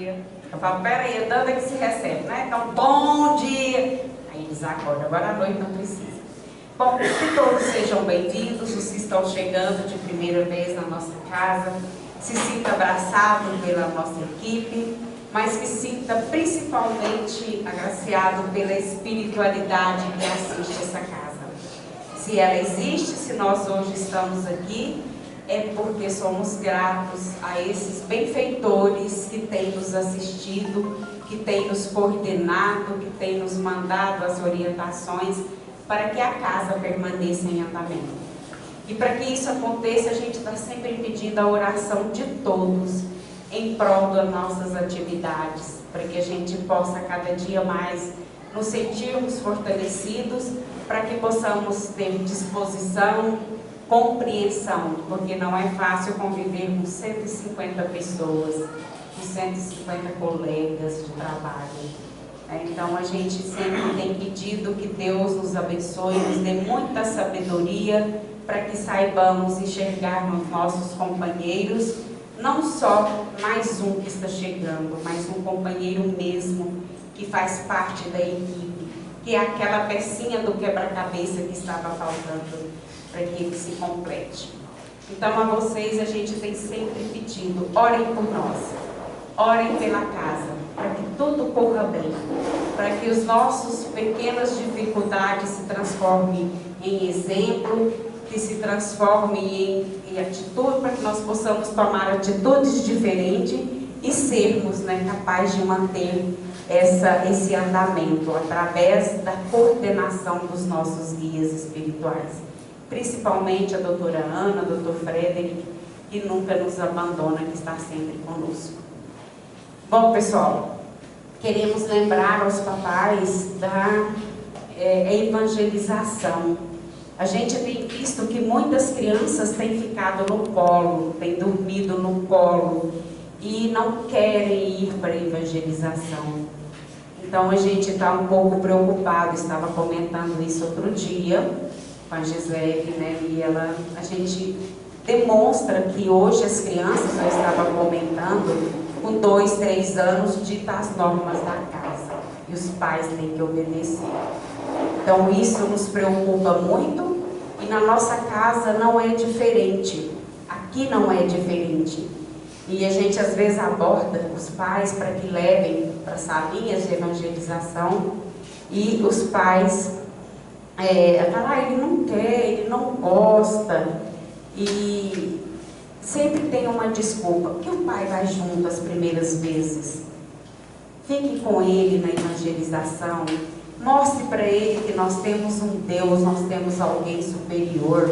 dia. Eu falo, peraí, é dando que se recebe, né? Então, bom dia. Aí eles acordam, agora à noite não precisa. Bom, que todos sejam bem-vindos, os que estão chegando de primeira vez na nossa casa, se sinta abraçado pela nossa equipe, mas que sinta principalmente agraciado pela espiritualidade que assiste essa casa. Se ela existe, se nós hoje estamos aqui, é porque somos gratos a esses benfeitores que têm nos assistido, que têm nos coordenado, que têm nos mandado as orientações para que a casa permaneça em andamento. E para que isso aconteça, a gente está sempre pedindo a oração de todos em prol das nossas atividades, para que a gente possa cada dia mais nos sentirmos fortalecidos, para que possamos ter disposição, compreensão, porque não é fácil conviver com 150 pessoas, com 150 colegas de trabalho. Então a gente sempre tem pedido que Deus nos abençoe, nos dê muita sabedoria para que saibamos enxergar nos nossos companheiros, não só mais um que está chegando, mas um companheiro mesmo que faz parte da equipe, que é aquela pecinha do quebra-cabeça que estava faltando para que ele se complete. Então a vocês a gente tem sempre pedido, orem por nós, orem pela casa, para que tudo corra bem, para que os nossos pequenas dificuldades se transformem em exemplo, que se transformem em atitude, para que nós possamos tomar atitudes diferentes e sermos capazes de manter esse andamento através da coordenação dos nossos guias espirituais, principalmente a doutora Ana, o doutor Frederic, que nunca nos abandona, que está sempre conosco. Bom, pessoal, queremos lembrar aos papais da evangelização. A gente tem visto que muitas crianças têm ficado no colo, têm dormido no colo e não querem ir para a evangelização. Então a gente está um pouco preocupado, estava comentando isso outro dia com a Gisele, e a gente demonstra que hoje as crianças, eu estava comentando, com 2, 3 anos, dita as normas da casa e os pais têm que obedecer. Então isso nos preocupa muito e na nossa casa não é diferente, aqui não é diferente. E a gente às vezes aborda os pais para que levem para salinhas de evangelização e os pais falam, ele não quer, ele não gosta, e sempre tem uma desculpa, porque o pai vai junto as primeiras vezes. Fique com ele na evangelização, mostre para ele que nós temos um Deus, nós temos alguém superior,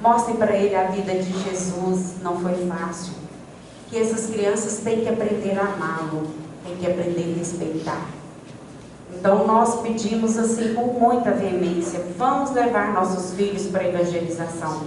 mostre para ele a vida de Jesus, não foi fácil, que essas crianças têm que aprender a amá-lo, têm que aprender a respeitar. Então nós pedimos assim com muita veemência, vamos levar nossos filhos para a evangelização.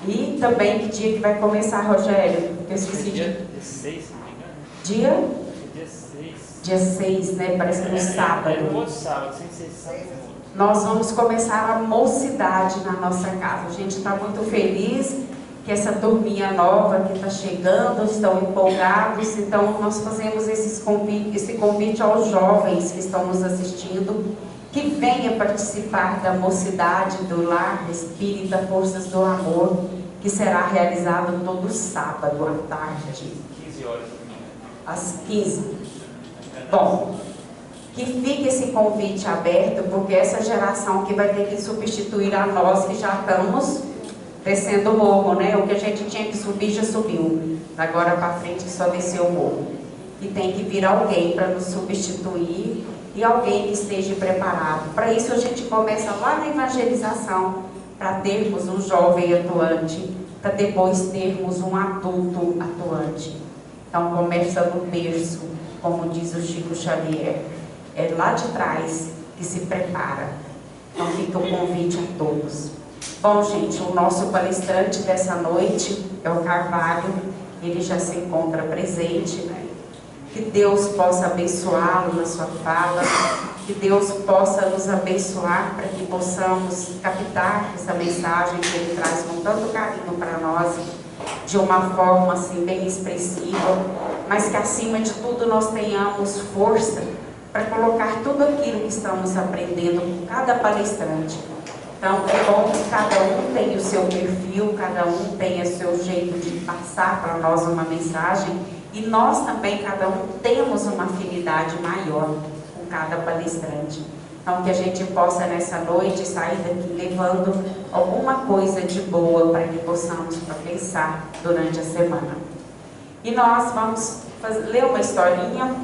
E também que dia que vai começar, Rogério? Eu esqueci Dia 6, se não me engano. Dia? Dia 6. Dia 6, parece que no sábado. É no outro sábado, sem ser sábado. Nós vamos começar a mocidade na nossa casa. A gente está muito feliz que essa turminha nova que está chegando, estão empolgados. Então nós fazemos esse convite aos jovens que estão nos assistindo, que venha participar da mocidade do Lar Espírita Forças do Amor, que será realizado todo sábado à tarde. 15 horas. Às 15. Bom, que fique esse convite aberto, porque essa geração que vai ter que substituir a nós que já estamos descendo o morro, o que a gente tinha que subir já subiu, agora para frente só desceu o morro. E tem que vir alguém para nos substituir e alguém que esteja preparado. Para isso a gente começa lá na evangelização, para termos um jovem atuante, para depois termos um adulto atuante. Então começa no berço, como diz o Chico Xavier, é lá de trás que se prepara. Então fica o convite a todos. Bom, gente, o nosso palestrante dessa noite é o Carvalho, ele já se encontra presente, Que Deus possa abençoá-lo na sua fala, que Deus possa nos abençoar para que possamos captar essa mensagem que ele traz com tanto carinho para nós, de uma forma assim bem expressiva, mas que acima de tudo nós tenhamos força para colocar tudo aquilo que estamos aprendendo com cada palestrante. Então é bom que cada um tenha o seu perfil, cada um tenha o seu jeito de passar para nós uma mensagem, e nós também, cada um, temos uma afinidade maior com cada palestrante. Então que a gente possa nessa noite sair daqui levando alguma coisa de boa para que possamos pensar durante a semana. E nós vamos ler uma historinha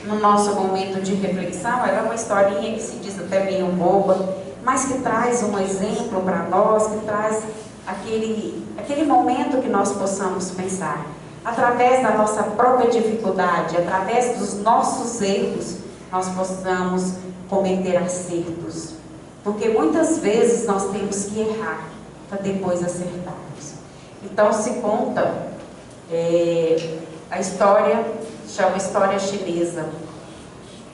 no nosso momento de reflexão. Ela é uma historinha que se diz até meio boba, mas que traz um exemplo para nós, que traz aquele momento que nós possamos pensar. Através da nossa própria dificuldade, através dos nossos erros, nós possamos cometer acertos. Porque muitas vezes nós temos que errar para depois acertarmos. Então se conta a história, chama História Chinesa.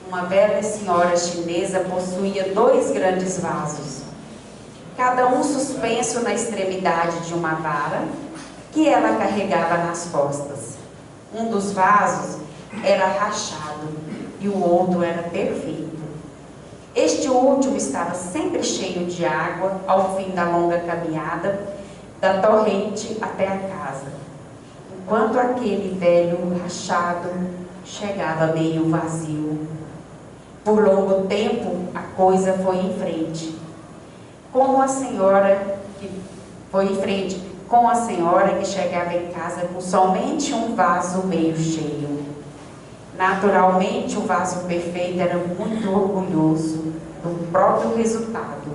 Uma velha senhora chinesa possuía 2 grandes vasos, cada um suspenso na extremidade de uma vara que ela carregava nas costas. Um dos vasos era rachado e o outro era perfeito. Este último estava sempre cheio de água ao fim da longa caminhada da torrente até a casa, enquanto aquele velho rachado chegava meio vazio. Por longo tempo a coisa foi em frente, com a senhora que chegava em casa com somente um vaso meio cheio. Naturalmente, o vaso perfeito era muito orgulhoso do próprio resultado,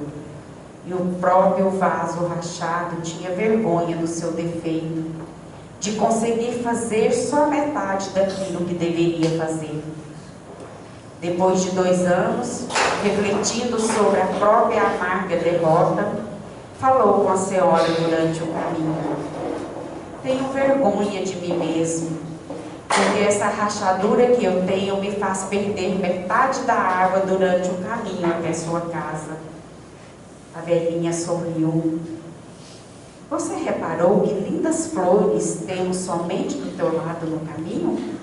e o próprio vaso rachado tinha vergonha do seu defeito, de conseguir fazer só metade daquilo que deveria fazer. Depois de 2 anos, refletindo sobre a própria amarga derrota, falou com a senhora durante o caminho: tenho vergonha de mim mesmo, porque essa rachadura que eu tenho me faz perder metade da água durante o caminho até sua casa. A velhinha sorriu. Você reparou que lindas flores temos somente do teu lado no caminho?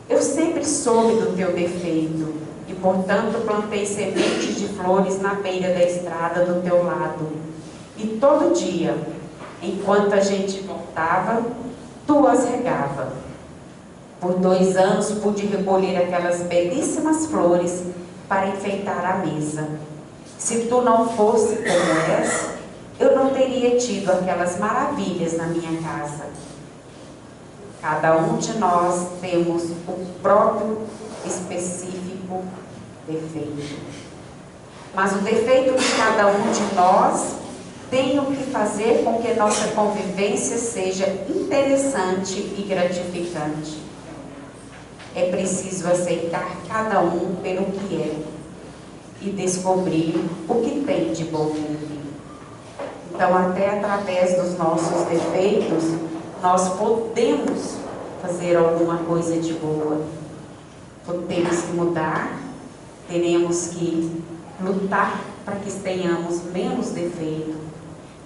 Eu sempre soube do teu defeito e, portanto, plantei sementes de flores na beira da estrada do teu lado. E todo dia, enquanto a gente voltava, tu as regava. Por 2 anos pude recolher aquelas belíssimas flores para enfeitar a mesa. Se tu não fosse como és, eu não teria tido aquelas maravilhas na minha casa. Cada um de nós temos o próprio específico defeito. Mas o defeito de cada um de nós tem o que fazer com que nossa convivência seja interessante e gratificante. É preciso aceitar cada um pelo que é e descobrir o que tem de bom nele. Então, até através dos nossos defeitos, nós podemos fazer alguma coisa de boa. Temos que mudar, teremos que lutar para que tenhamos menos defeito.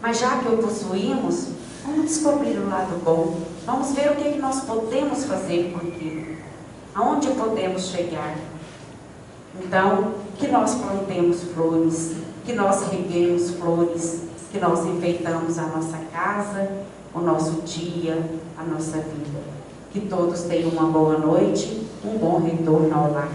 Mas já que o possuímos, vamos descobrir o lado bom. Vamos ver o que nós podemos fazer com aquilo. Aonde podemos chegar. Então, que nós plantemos flores, que nós reguemos flores, que nós enfeitamos a nossa casa, o nosso dia, a nossa vida. Que todos tenham uma boa noite, um bom retorno ao lar.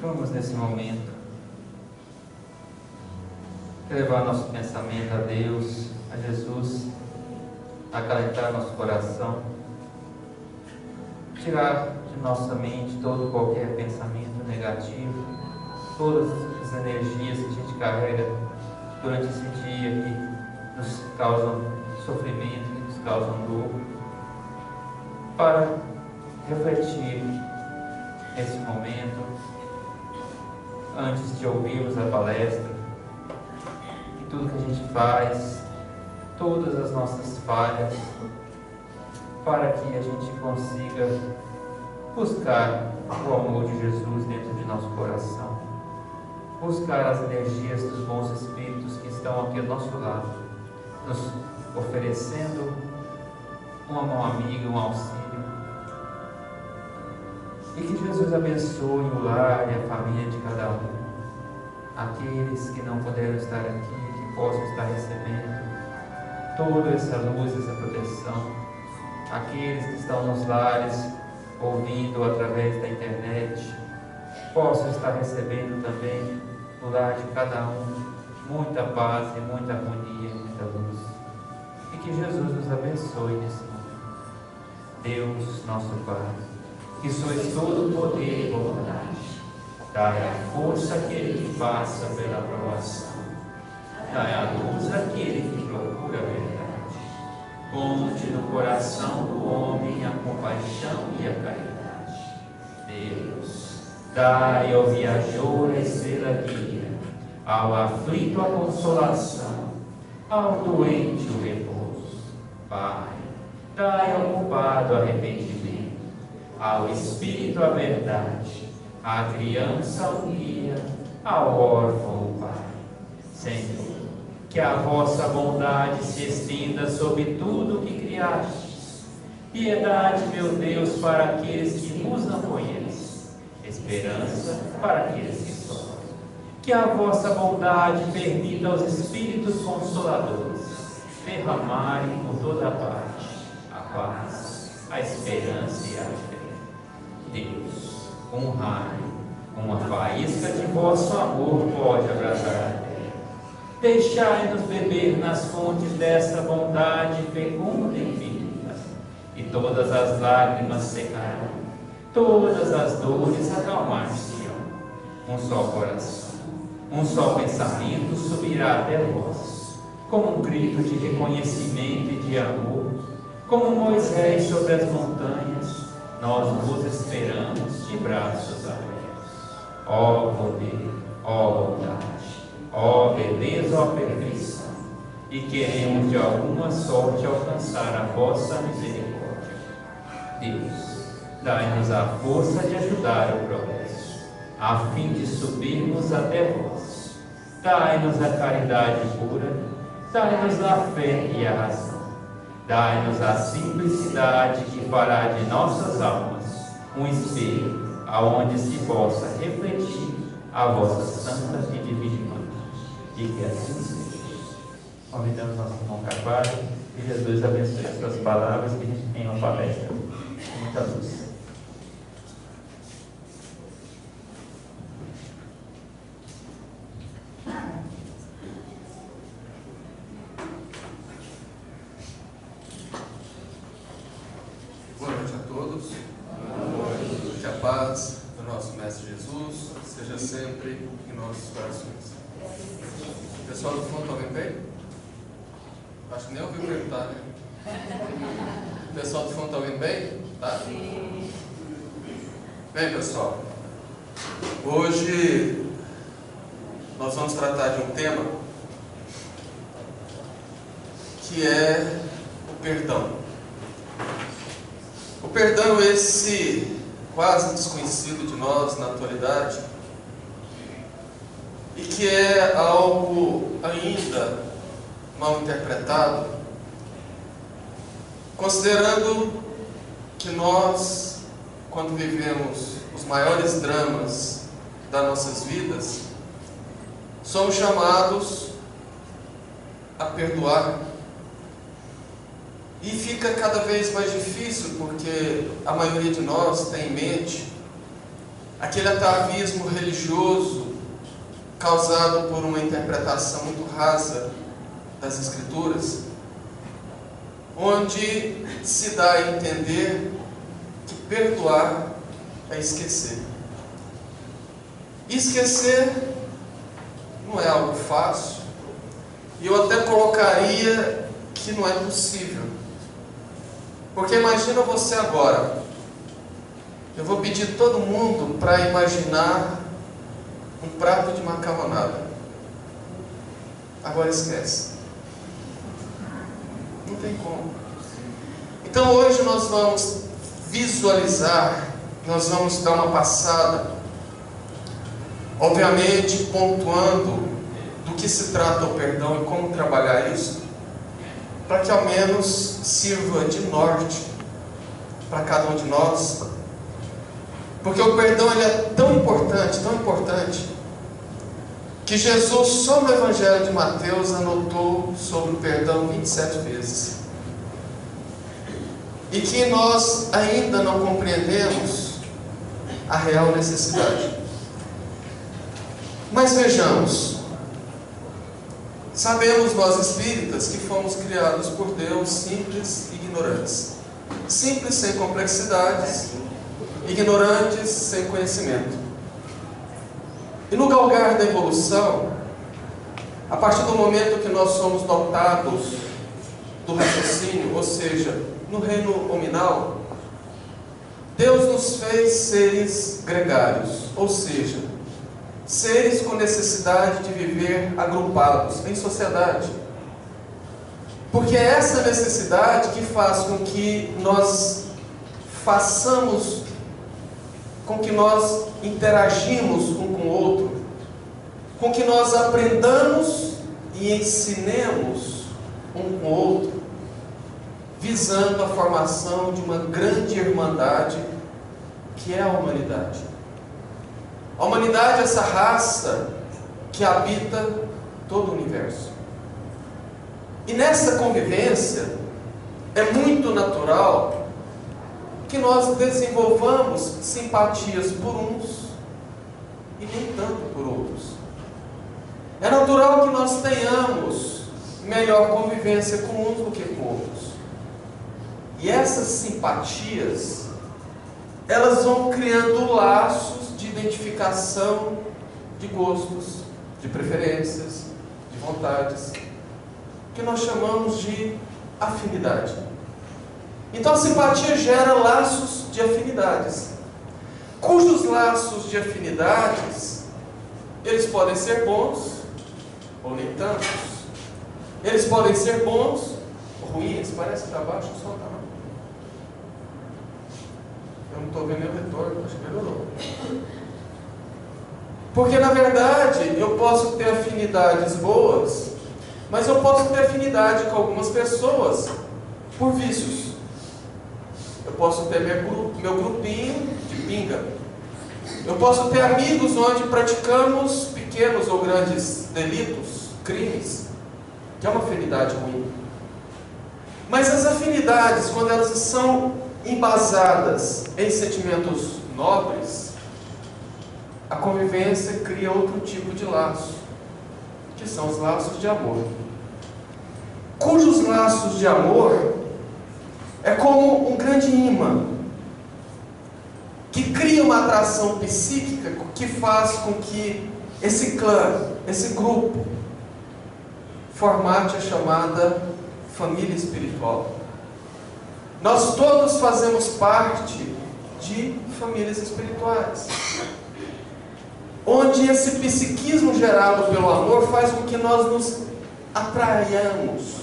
Vamos nesse momento levar nosso pensamento a Deus, a Jesus, acalentar nosso coração, tirar de nossa mente todo qualquer pensamento negativo, todas as energias que a gente carrega durante esse dia que nos causam sofrimento, que nos causam dor, para refletir nesse momento, antes de ouvirmos a palestra, que tudo que a gente faz, todas as nossas falhas, para que a gente consiga buscar o amor de Jesus dentro de nosso coração, buscar as energias dos bons espíritos que estão aqui ao nosso lado, nos oferecendo uma mão amiga, um auxílio. E que Jesus abençoe o lar e a família de cada um. Aqueles que não puderam estar aqui, que possam estar recebendo toda essa luz, essa proteção. Aqueles que estão nos lares, ouvindo através da internet, possam estar recebendo também no lar de cada um muita paz e muita harmonia, muita luz. E que Jesus nos abençoe nesse momento. Deus, nosso Pai, que sois todo poder e bondade, dai a força àquele que passa pela provação, dai a luz àquele que procura a verdade, ponte no coração do homem a compaixão e a caridade. Deus, dai ao viajor a estrela guia, ao aflito a consolação, ao doente o repouso. Pai, dai ao culpado arrependimento, ao Espírito a verdade, à criança o guia, ao órfão o Pai. Senhor, que a vossa bondade se estenda sobre tudo o que criastes. Piedade, meu Deus, para aqueles que vos não conhecem, esperança para aqueles que sofrem. Que a vossa bondade permita aos Espíritos Consoladores derramarem por toda parte a paz, a esperança e a fé. Deus, honrai, uma faísca de vosso amor pode abrasar a terra. Deixai-nos beber nas fontes dessa bondade fecunda e infinita, e todas as lágrimas secarão, todas as dores acalmar-se-ão. Um só coração, um só pensamento subirá até vós, como um grito de reconhecimento e de amor, como Moisés sobre as montanhas. Nós vos esperamos de braços abertos. Ó poder, ó bondade, ó beleza, ó perfeição. E queremos de alguma sorte alcançar a vossa misericórdia. Deus, dai-nos a força de ajudar o progresso, a fim de subirmos até vós. Dai-nos a caridade pura, dai-nos a fé e a razão. Dai-nos a simplicidade que fará de nossas almas um espelho aonde se possa refletir a vossa santa e divina imagem. E que assim seja. Convidamos nosso irmão Carvalho e Jesus abençoe as suas palavras, que a gente tenha uma palestra com muita luz. Sempre em nossos corações. Pessoal do fundo, está ouvindo bem? Acho que nem ouviu perguntar, né? Pessoal do fundo, está ouvindo bem? Tá? Sim. Bem, pessoal, hoje nós vamos tratar de um tema que é o perdão. O perdão, esse quase desconhecido de nós na atualidade, e que é algo ainda mal interpretado, considerando que nós, quando vivemos os maiores dramas das nossas vidas, somos chamados a perdoar. E fica cada vez mais difícil, porque a maioria de nós tem em mente aquele atavismo religioso causado por uma interpretação muito rasa das Escrituras, onde se dá a entender que perdoar é esquecer. Esquecer não é algo fácil, e eu até colocaria que não é possível. Porque imagina você agora, eu vou pedir todo mundo para imaginar um prato de macarronada. Agora esquece. Não tem como. Então hoje nós vamos visualizar, nós vamos dar uma passada, obviamente pontuando do que se trata o perdão e como trabalhar isso, para que ao menos sirva de norte para cada um de nós. Porque o perdão ele é tão importante, que Jesus só no Evangelho de Mateus anotou sobre o perdão 27 vezes. E que nós ainda não compreendemos a real necessidade. Mas vejamos, sabemos nós espíritas que fomos criados por Deus simples e ignorantes. Simples sem complexidades, ignorantes sem conhecimento. E no galgar da evolução, a partir do momento que nós somos dotados do raciocínio, ou seja, no reino hominal, Deus nos fez seres gregários, ou seja, seres com necessidade de viver agrupados, em sociedade. Porque é essa necessidade que faz com que nós façamos, com que nós interagimos um com o outro, com que nós aprendamos e ensinemos um com o outro, visando a formação de uma grande irmandade que é a humanidade. A humanidade é essa raça que habita todo o universo. E nessa convivência é muito natural que nós desenvolvamos simpatias por uns e nem tanto por outros. É natural que nós tenhamos melhor convivência com uns do que com outros. E essas simpatias, elas vão criando laços de identificação de gostos, de preferências, de vontades, que nós chamamos de afinidade. Então a simpatia gera laços de afinidades, cujos laços de afinidades, eles podem ser bons ou nem tantos. Eles podem ser bons ou ruins. Parece que está baixo o som, tá? Eu não estou vendo nenhum retorno, acho que melhorou. Porque na verdade eu posso ter afinidades boas, mas eu posso ter afinidade com algumas pessoas por vícios. Eu posso ter meu grupinho de pinga. Eu posso ter amigos onde praticamos pequenos ou grandes delitos, crimes, que é uma afinidade ruim. Mas as afinidades, quando elas são embasadas em sentimentos nobres, a convivência cria outro tipo de laço, que são os laços de amor. Cujos laços de amor é como um grande imã, que cria uma atração psíquica que faz com que esse clã, esse grupo, formate a chamada família espiritual. Nós todos fazemos parte de famílias espirituais, onde esse psiquismo gerado pelo amor faz com que nós nos atraiamos,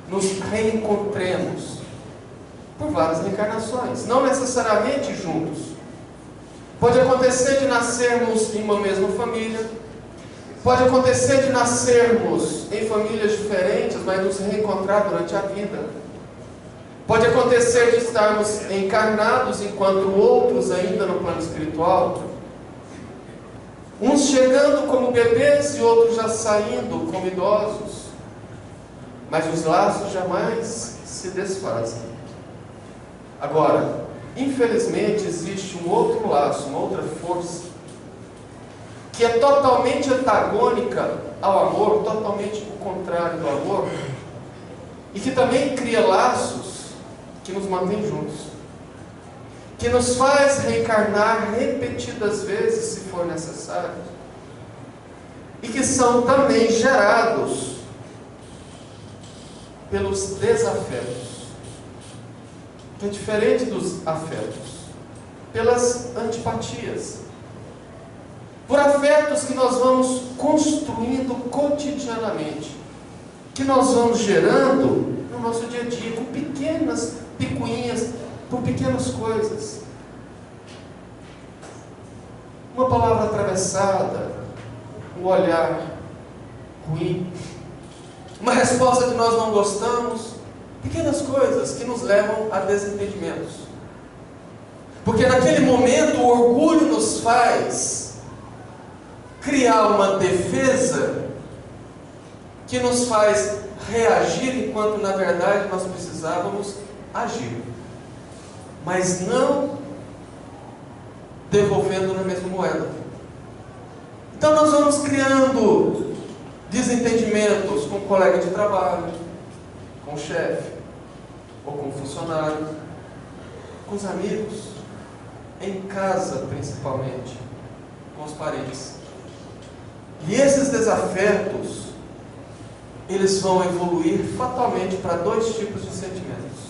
nos reencontremos por várias reencarnações, não necessariamente juntos. Pode acontecer de nascermos em uma mesma família, pode acontecer de nascermos em famílias diferentes, mas nos reencontrar durante a vida. Pode acontecer de estarmos encarnados enquanto outros ainda no plano espiritual, uns chegando como bebês e outros já saindo como idosos, mas os laços jamais se desfazem. Agora, infelizmente existe um outro laço, uma outra força, que é totalmente antagônica ao amor, totalmente o contrário do amor, e que também cria laços que nos mantém juntos, que nos faz reencarnar repetidas vezes, se for necessário, e que são também gerados pelos desafetos, que é diferente dos afetos, pelas antipatias, por afetos que nós vamos construindo cotidianamente, que nós vamos gerando no nosso dia a dia, com pequenas picuinhas, por pequenas coisas. Uma palavra atravessada, um olhar ruim, uma resposta que nós não gostamos, pequenas coisas que nos levam a desentendimentos. Porque naquele momento o orgulho nos faz criar uma defesa que nos faz reagir, enquanto na verdade nós precisávamos agir, mas não devolvendo na mesma moeda. Então nós vamos criando desentendimentos com o colega de trabalho, com o chefe, ou com o funcionário, com os amigos, em casa principalmente, com os parentes. E esses desafetos, eles vão evoluir fatalmente para dois tipos de sentimentos: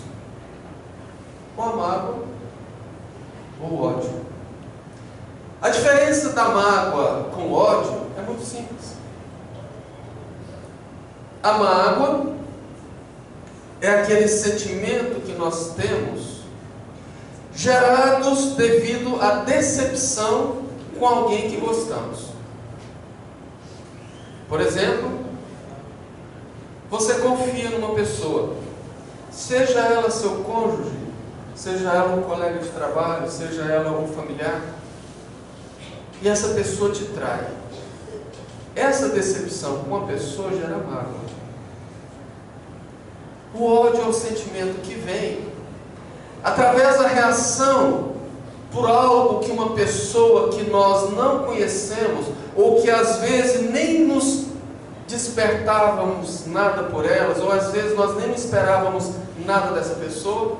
ou a mágoa ou o ódio. A diferença da mágoa com o ódio é muito simples. A mágoa é aquele sentimento que nós temos gerados devido à decepção com alguém que gostamos. Por exemplo, você confia numa pessoa, seja ela seu cônjuge, seja ela um colega de trabalho, seja ela um familiar, e essa pessoa te trai. Essa decepção com a pessoa gera mágoa. O ódio é o sentimento que vem através da reação por algo que uma pessoa que nós não conhecemos, ou que às vezes nem nos despertávamos nada por elas, ou às vezes nós nem esperávamos nada dessa pessoa,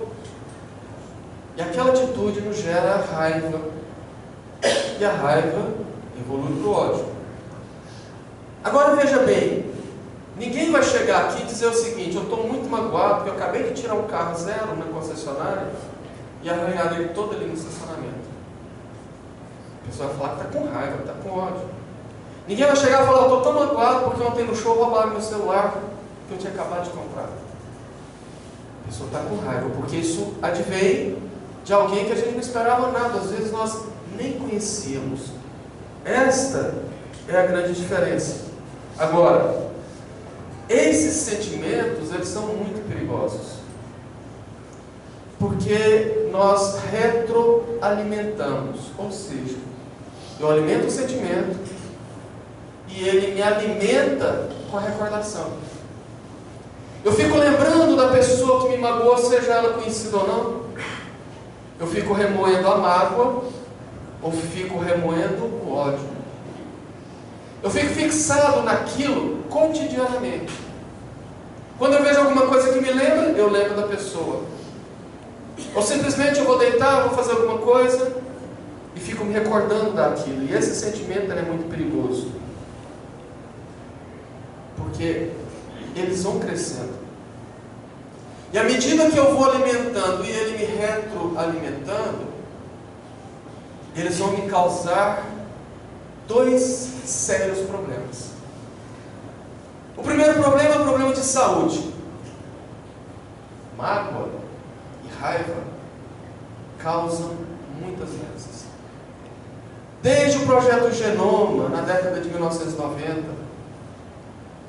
e aquela atitude nos gera raiva, e a raiva evolui para o ódio. Agora veja bem, ninguém vai chegar aqui e dizer o seguinte: eu estou muito magoado porque eu acabei de tirar um carro zero na concessionária e arranhar ele todo ali no estacionamento. A pessoa vai falar que está com raiva, está com ódio. Ninguém vai chegar e falar: eu estou tão magoado porque ontem no show roubaram meu celular que eu tinha acabado de comprar. A pessoa está com raiva porque isso advém de alguém que a gente não esperava nada, às vezes nós nem conhecíamos. Esta é a grande diferença. Agora, esses sentimentos, eles são muito perigosos, porque nós retroalimentamos, ou seja, eu alimento o sentimento e ele me alimenta com a recordação. Eu fico lembrando da pessoa que me magoou, seja ela conhecida ou não. Eu fico remoendo a mágoa ou fico remoendo o ódio. Eu fico fixado naquilo cotidianamente. Quando eu vejo alguma coisa que me lembra, eu lembro da pessoa. Ou simplesmente eu vou deitar, vou fazer alguma coisa e fico me recordando daquilo. E esse sentimento é muito perigoso, porque eles vão crescendo. E à medida que eu vou alimentando e ele me retroalimentando, eles vão me causar dois sérios problemas. O primeiro problema é o problema de saúde. Mágoa e raiva causam muitas doenças. Desde o projeto Genoma, na década de 1990,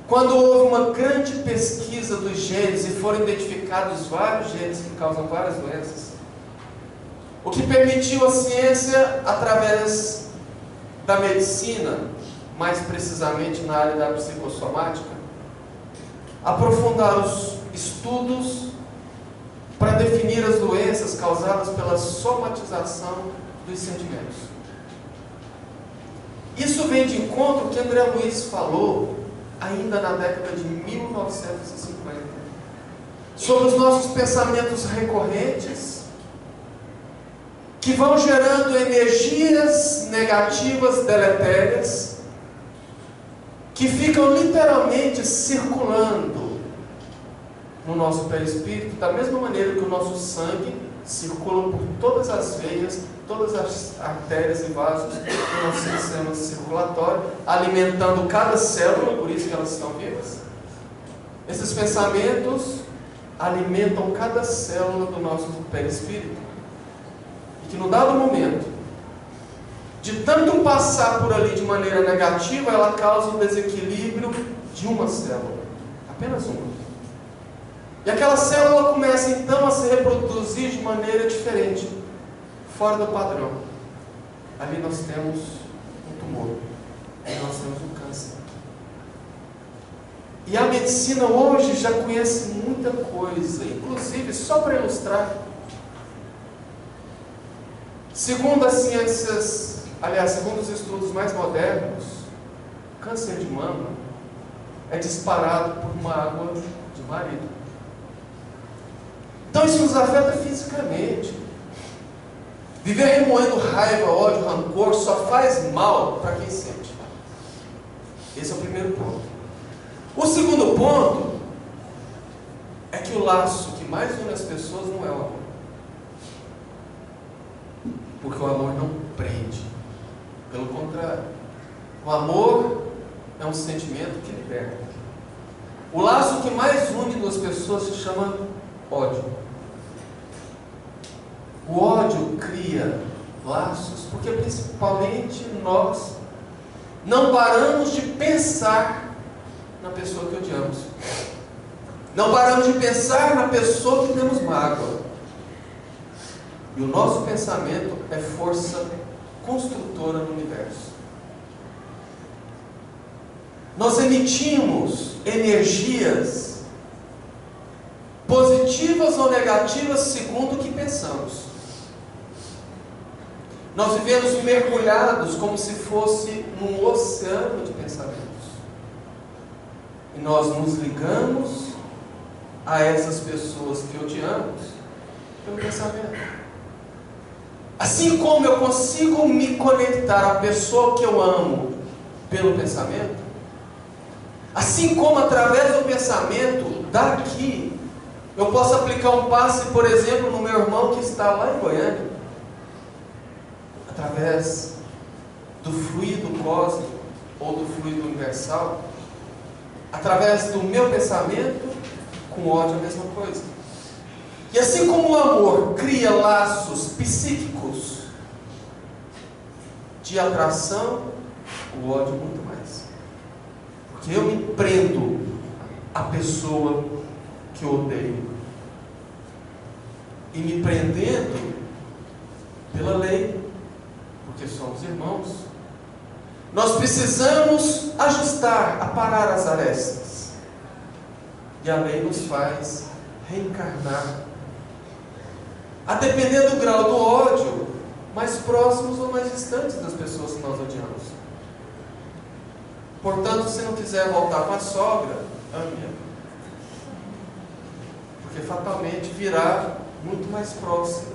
quando houve uma grande pesquisa dos genes e foram identificados vários genes que causam várias doenças, o que permitiu a ciência, através da medicina, mais precisamente na área da psicossomática, aprofundar os estudos para definir as doenças causadas pela somatização dos sentimentos. Isso vem de encontro ao que André Luiz falou ainda na década de 1950, sobre os nossos pensamentos recorrentes, que vão gerando energias negativas deletérias, que ficam literalmente circulando no nosso perispírito, da mesma maneira que o nosso sangue circula por todas as veias, todas as artérias e vasos do nosso sistema circulatório, alimentando cada célula, por isso que elas estão vivas. Esses pensamentos alimentam cada célula do nosso perispírito, e que no dado momento, de tanto passar por ali de maneira negativa, ela causa um desequilíbrio de uma célula, apenas uma. E aquela célula começa então a se reproduzir de maneira diferente, fora do padrão. Ali nós temos um tumor, ali nós temos um câncer. E a medicina hoje já conhece muita coisa, inclusive, só para ilustrar, segundo as ciências, aliás, segundo os estudos mais modernos, câncer de mama é disparado por uma água de marido. Então isso nos afeta fisicamente. Viver remoendo raiva, ódio, rancor só faz mal para quem sente. Esse é o primeiro ponto. O segundo ponto é que o laço que mais une as pessoas não é o amor. Porque o amor não prende. Pelo contrário, o amor é um sentimento que liberta. O laço que mais une duas pessoas se chama ódio. O ódio cria laços porque principalmente nós não paramos de pensar na pessoa que odiamos. Não paramos de pensar na pessoa que temos mágoa. E o nosso pensamento é força construtora no universo. Nós emitimos energias positivas ou negativas segundo o que pensamos. Nós vivemos mergulhados como se fosse num oceano de pensamentos. E nós nos ligamos a essas pessoas que odiamos pelo pensamento. Assim como eu consigo me conectar à pessoa que eu amo pelo pensamento, assim como através do pensamento daqui, eu posso aplicar um passe, por exemplo, no meu irmão que está lá em Goiânia, através do fluido cósmico ou do fluido universal, através do meu pensamento, com ódio é a mesma coisa. E assim como o amor cria laços psíquicos de atração, o ódio muito mais. Porque eu me prendo à pessoa que eu odeio. E me prendendo pela lei, porque somos irmãos, nós precisamos ajustar, aparar as arestas. E a lei nos faz reencarnar, a depender do grau do ódio, mais próximos ou mais distantes das pessoas que nós odiamos. Portanto, se não quiser voltar com a sogra, ame-a, porque fatalmente virá muito mais próximo,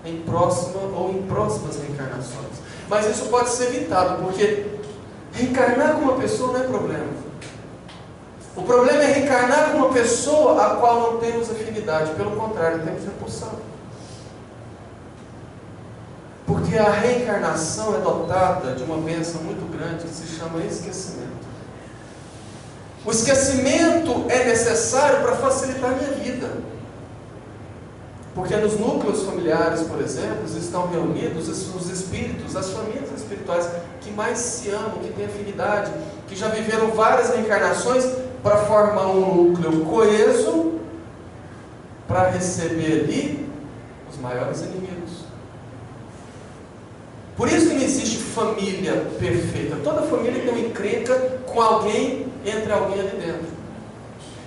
em próxima ou em próximas reencarnações. Mas isso pode ser evitado, porque reencarnar com uma pessoa não é problema. O problema é reencarnar com uma pessoa a qual não temos afinidade. Pelo contrário, temos repulsão. Porque a reencarnação é dotada de uma bênção muito grande que se chama esquecimento. O esquecimento é necessário para facilitar a minha vida. Porque nos núcleos familiares, por exemplo, estão reunidos os espíritos, as famílias espirituais que mais se amam, que têm afinidade, que já viveram várias reencarnações para formar um núcleo coeso para receber ali os maiores inimigos. Por isso que não existe família perfeita. Toda família tem uma encrenca com alguém, entre alguém ali dentro.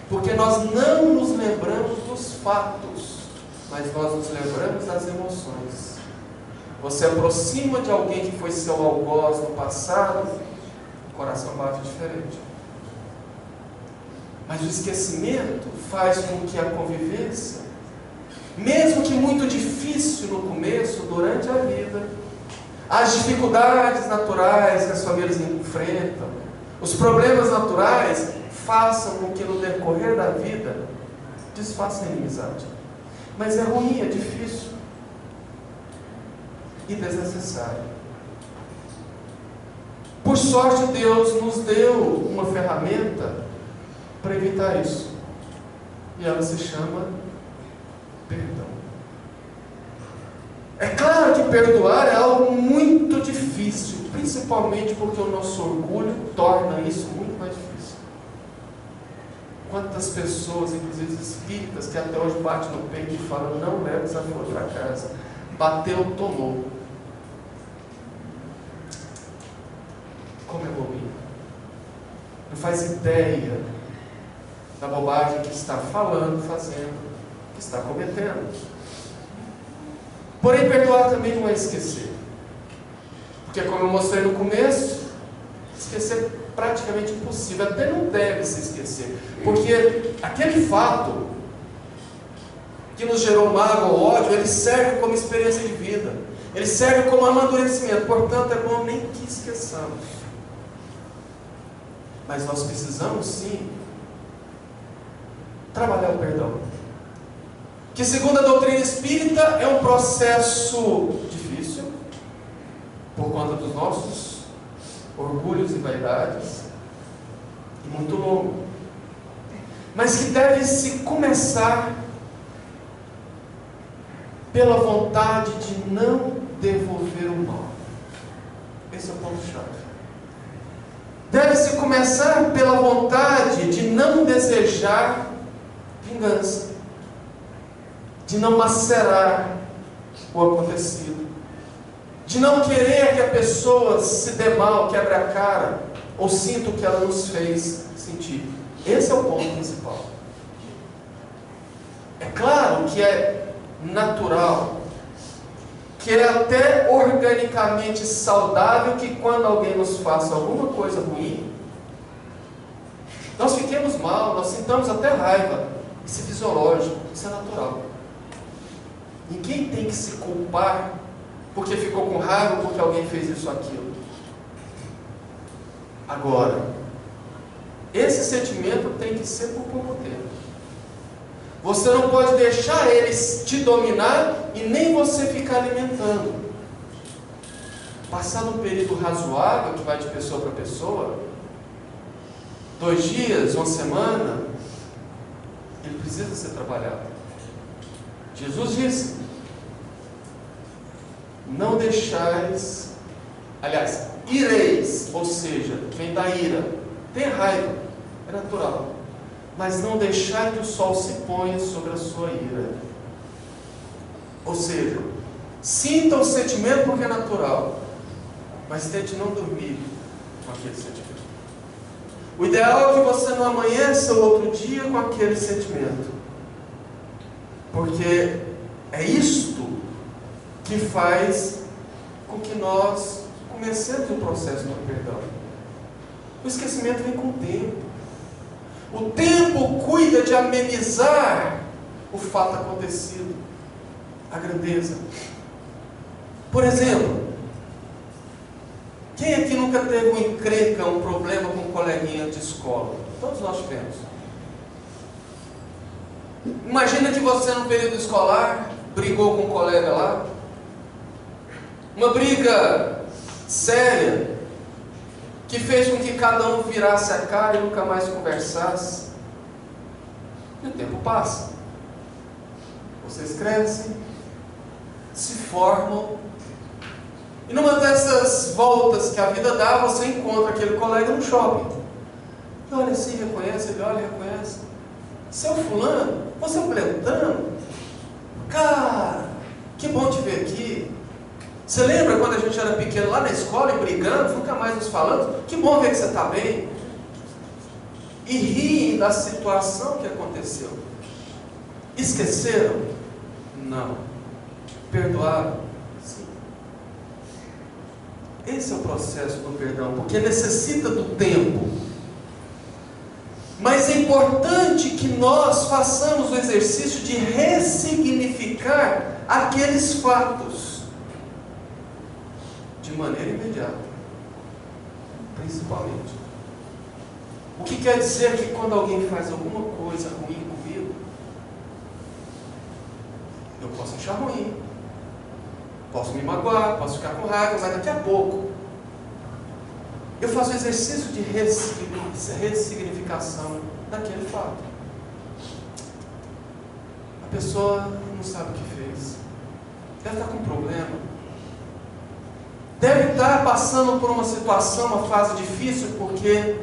Porque nós não nos lembramos dos fatos, mas nós nos lembramos das emoções. você aproxima de alguém que foi seu algoz no passado, o coração bate diferente. Mas o esquecimento faz com que a convivência, mesmo que muito difícil no começo, durante a vida, as dificuldades naturais que as famílias enfrentam, os problemas naturais, façam com que no decorrer da vida desfaça a inimizade. Mas é ruim, é difícil e desnecessário. Por sorte, Deus nos deu uma ferramenta para evitar isso. E ela se chama perdão. É claro que perdoar é algo muito difícil, principalmente porque o nosso orgulho torna isso muito mais difícil. Quantas pessoas, inclusive espíritas, que até hoje batem no peito e falam: não leve essa flor para casa. Bateu, tomou. Como é ruim. Não faz ideia da bobagem que está falando, fazendo, que está cometendo. Porém, perdoar também não é esquecer. Porque, como eu mostrei no começo, esquecer é praticamente impossível. Até não deve se esquecer. Porque aquele fato que nos gerou mágoa ou ódio, ele serve como experiência de vida. Ele serve como amadurecimento. Portanto, é bom nem que esqueçamos. Mas nós precisamos, sim, trabalhar o perdão. Que, segundo a doutrina espírita, é um processo difícil, por conta dos nossos orgulhos e vaidades, e muito longo, mas que deve se começar pela vontade de não devolver o mal. Esse é o ponto-chave. Deve-se começar pela vontade de não desejar vingança, de não macerar o acontecido, de não querer que a pessoa se dê mal, quebre a cara, ou sinta o que ela nos fez sentir. Esse é o ponto principal. É claro que é natural, que é até organicamente saudável que quando alguém nos faça alguma coisa ruim, nós fiquemos mal, nós sintamos até raiva. Isso é fisiológico, isso é natural. Ninguém tem que se culpar porque ficou com raiva, porque alguém fez isso ou aquilo. Agora, esse sentimento tem que ser por pouco tempo. Você não pode deixar eles te dominar e nem você ficar alimentando. Passando um período razoável, que vai de pessoa para pessoa, 2 dias, 1 semana, ele precisa ser trabalhado. Jesus disse: não deixais, aliás, ireis, ou seja, vem da ira, tem raiva, é natural, mas não deixai que o sol se ponha sobre a sua ira. Ou seja, sinta o sentimento porque é natural, mas tente não dormir com aquele sentimento. O ideal é que você não amanheça o outro dia com aquele sentimento, porque é isto que faz com que nós comecemos o processo do perdão. O esquecimento vem com o tempo. O tempo cuida de amenizar o fato acontecido, a grandeza. Por exemplo, quem aqui nunca teve uma encrenca, um problema com um coleguinha de escola? Todos nós tivemos. Imagina que você, no período escolar, brigou com um colega lá. Uma briga séria, que fez com que cada um virasse a cara e nunca mais conversasse. E o tempo passa. Vocês crescem, se formam, e numa dessas voltas que a vida dá, você encontra aquele colega no shopping. E olha assim, reconhece, ele olha e reconhece. Seu fulano, você é o Beltrano? Cara, que bom te ver aqui. Você lembra quando a gente era pequeno lá na escola e brigando, nunca mais nos falando? Que bom ver que você está bem. E riem da situação que aconteceu. Esqueceram? Não. Perdoaram? Sim. Esse é o processo do perdão, porque necessita do tempo. Mas é importante que nós façamos o exercício de ressignificar aqueles fatos de maneira imediata, principalmente. O que quer dizer que quando alguém faz alguma coisa ruim comigo, eu posso achar ruim, posso me magoar, posso ficar com raiva, mas daqui a pouco eu faço o exercício de ressignificação daquele fato. A pessoa não sabe o que fez, deve estar com um problema, deve estar passando por uma situação, uma fase difícil, porque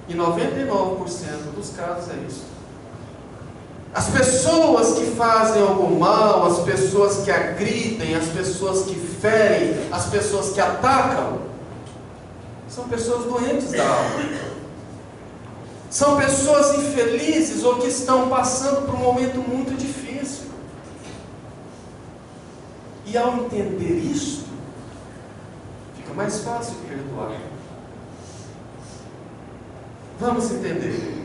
em 99% dos casos é isso. As pessoas que fazem algo mal, as pessoas que agridem, as pessoas que ferem, as pessoas que atacam, são pessoas doentes da alma. São pessoas infelizes ou que estão passando por um momento muito difícil. E ao entender isto, fica mais fácil de perdoar. Vamos entender.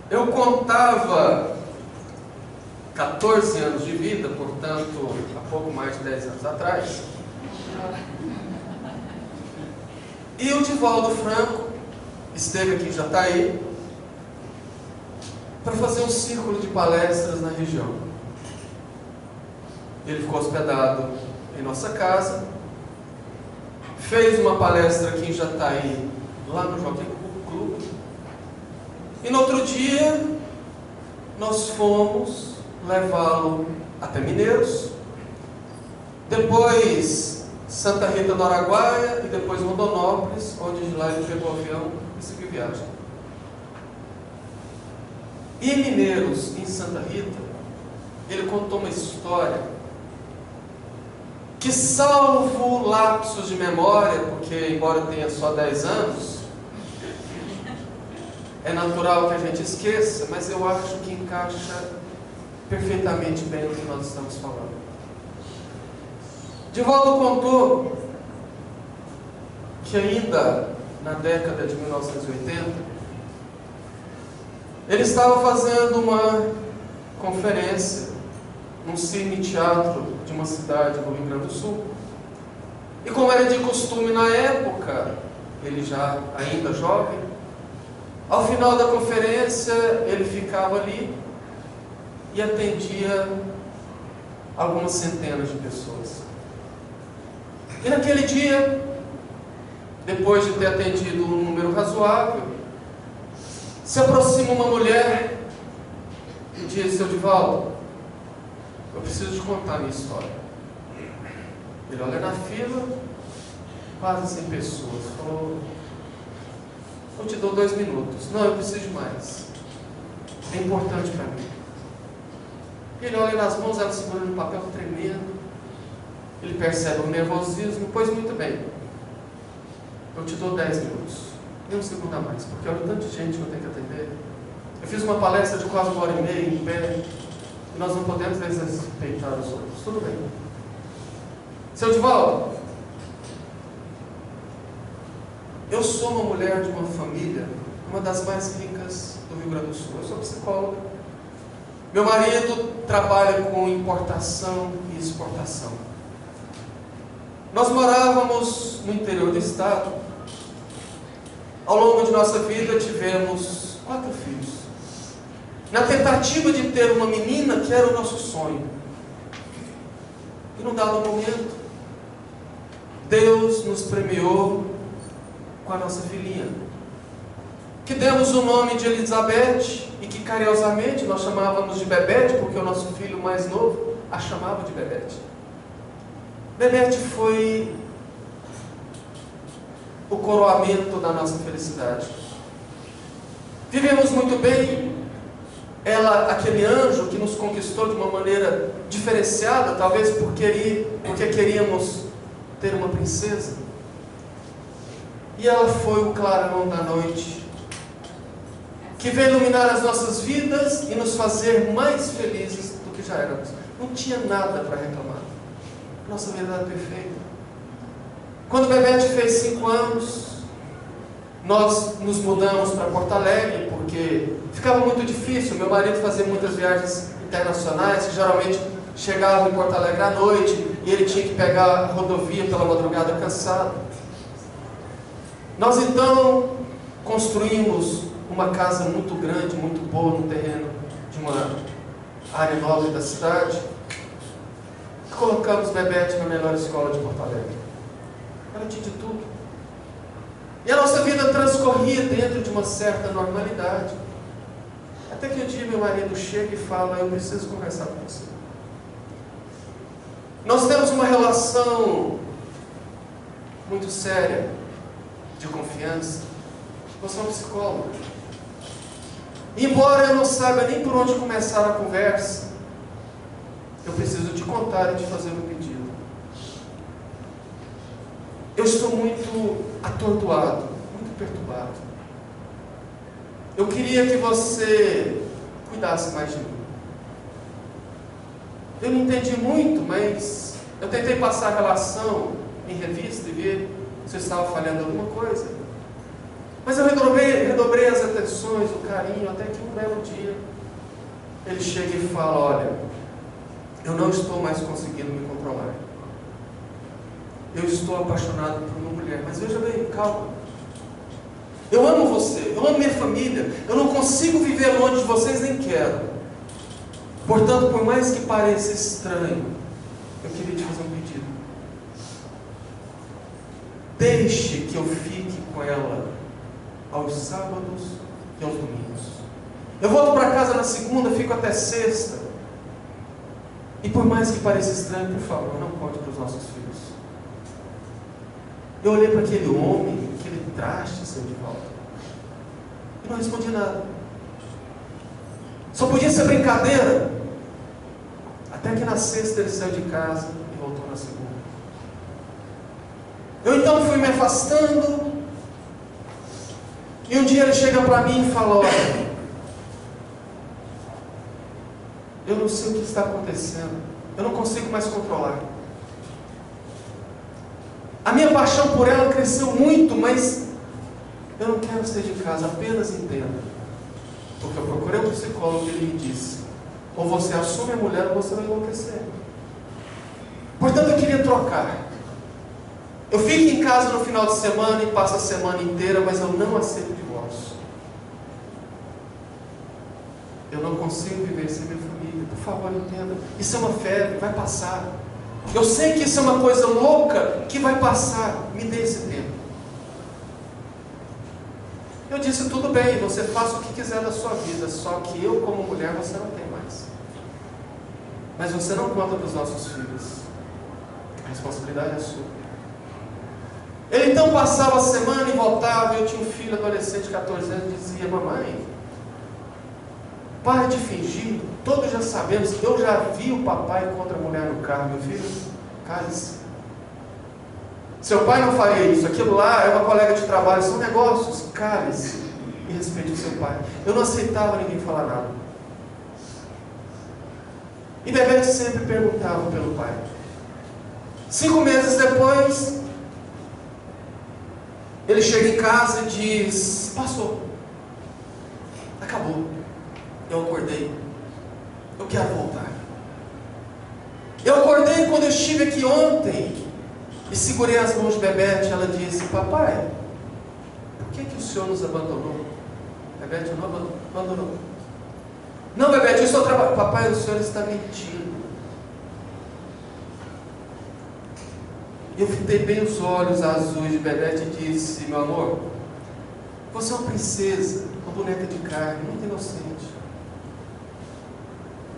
Eu contava 14 anos de vida, portanto, há pouco mais de 10 anos atrás. E o Divaldo Franco esteve aqui em Jataí para fazer um círculo de palestras na região. Ele ficou hospedado em nossa casa, fez uma palestra aqui em Jataí, lá no Jockey Club, e no outro dia nós fomos levá-lo até Mineiros, depois Santa Rita do Araguaia e depois Rondonópolis, onde de lá ele pegou o avião e seguiu viagem. E em Mineiros, em Santa Rita, ele contou uma história que, salvo lapsos de memória, porque embora tenha só 10 anos, é natural que a gente esqueça, mas eu acho que encaixa perfeitamente bem no que nós estamos falando. Divaldo contou que ainda na década de 1980, ele estava fazendo uma conferência num cine teatro de uma cidade do Rio Grande do Sul. E como era de costume na época, ele já ainda jovem, ao final da conferência ele ficava ali e atendia algumas centenas de pessoas. E naquele dia, depois de ter atendido um número razoável, se aproxima uma mulher e diz: seu Divaldo, eu preciso te contar a minha história. Ele olha na fila, quase 100 pessoas, falou: eu te dou 2 minutos. Não, eu preciso de mais. É importante para mim. Ele olha nas mãos, ela segurando um papel tremendo. Ele percebe o nervosismo. Pois muito bem, eu te dou 10 minutos. Nem um segundo a mais, porque olha o tanto de gente que eu tenho que atender. Eu fiz uma palestra de quase 1h30 em pé, e nós não podemos desrespeitar os outros. Tudo bem. Seu Divaldo, eu sou uma mulher de uma família, uma das mais ricas do Rio Grande do Sul. Eu sou psicóloga. Meu marido trabalha com importação e exportação. Nós morávamos no interior do estado. Ao longo de nossa vida tivemos 4 filhos. Na tentativa de ter uma menina que era o nosso sonho. E num dado momento, Deus nos premiou com a nossa filhinha, que demos o nome de Elizabeth e que carinhosamente nós chamávamos de Bebete, porque o nosso filho mais novo a chamava de Bebete. Bebete foi o coroamento da nossa felicidade. Vivemos muito bem. Ela, aquele anjo que nos conquistou de uma maneira diferenciada, talvez porque queríamos ter uma princesa. E ela foi o clarão da noite, que veio iluminar as nossas vidas e nos fazer mais felizes do que já éramos. Não tinha nada para reclamar. Nossa vida era perfeita. Quando Bebete fez 5 anos, nós nos mudamos para Porto Alegre, porque ficava muito difícil. Meu marido fazia muitas viagens internacionais, que geralmente chegava em Porto Alegre à noite, e ele tinha que pegar a rodovia pela madrugada cansado. Nós então construímos uma casa muito grande, muito boa, no terreno de uma área nobre da cidade. E colocamos Bebete na melhor escola de Porto Alegre. Ela tinha de tudo. E a nossa vida transcorria dentro de uma certa normalidade. Até que um dia meu marido chega e fala: eu preciso conversar com você. Nós temos uma relação muito séria, de confiança. Você é um psicólogo. Embora eu não saiba nem por onde começar a conversa, eu preciso te contar e te fazer um pedido. Eu estou muito atordoado, muito perturbado. Eu queria que você cuidasse mais de mim. Eu não entendi muito, mas eu tentei passar a relação em revista e ver se eu estava falhando alguma coisa. Mas eu redobrei as atenções, o carinho, até que um belo dia ele chega e fala: olha, eu não estou mais conseguindo me controlar. Eu estou apaixonado por uma mulher. Mas veja bem, calma. Eu amo você, eu amo minha família. Eu não consigo viver longe de vocês, nem quero. Portanto, por mais que pareça estranho, eu queria te fazer um pedido. Deixe que eu fique com ela aos sábados e aos domingos. Eu volto para casa na segunda, fico até sexta. E por mais que pareça estranho, por favor, não conte para os nossos filhos. Eu olhei para aquele homem, aquele traste seu de volta, e não respondi nada. Só podia ser brincadeira. Até que na sexta ele saiu de casa e voltou na segunda. Eu então fui me afastando. E um dia ele chega para mim e fala: olha, eu não sei o que está acontecendo. Eu não consigo mais controlar. A minha paixão por ela cresceu muito, mas eu não quero sair de casa, apenas entenda. Porque eu procurei um psicólogo e ele me disse: ou você assume a mulher ou você vai enlouquecer. Portanto, eu queria trocar. Eu fico em casa no final de semana e passo a semana inteira, mas eu não aceito o divórcio. Eu não consigo viver sem minha família. Por favor, entenda. Isso é uma febre, vai passar. Eu sei que isso é uma coisa louca que vai passar. Me dê esse tempo. Eu disse: tudo bem, você faça o que quiser da sua vida, só que eu, como mulher, você não tem mais. Mas você não conta para os nossos filhos. A responsabilidade é sua. Ele então passava a semana e voltava. Eu tinha um filho adolescente de 14 anos, dizia: mamãe, pare de fingir, todos já sabemos, eu já vi o papai com outra mulher no carro. Meu filho, cale-se. Seu pai não faria isso, aquilo lá é uma colega de trabalho, são negócios, cale-se e respeite o seu pai. Eu não aceitava ninguém falar nada. E Bebete sempre perguntava pelo pai. 5 meses depois, ele chega em casa e diz: passou, acabou. Eu acordei, eu quero voltar. Eu acordei quando eu estive aqui ontem e segurei as mãos de Bebete. Ela disse: papai, por que o senhor nos abandonou? Bebete, eu não abandonou. Não, Bebete, eu estou trabalhando. Papai, o senhor está mentindo. Eu fitei bem os olhos azuis de Bebete e disse: meu amor, você é uma princesa, uma boneca de carne, muito inocente.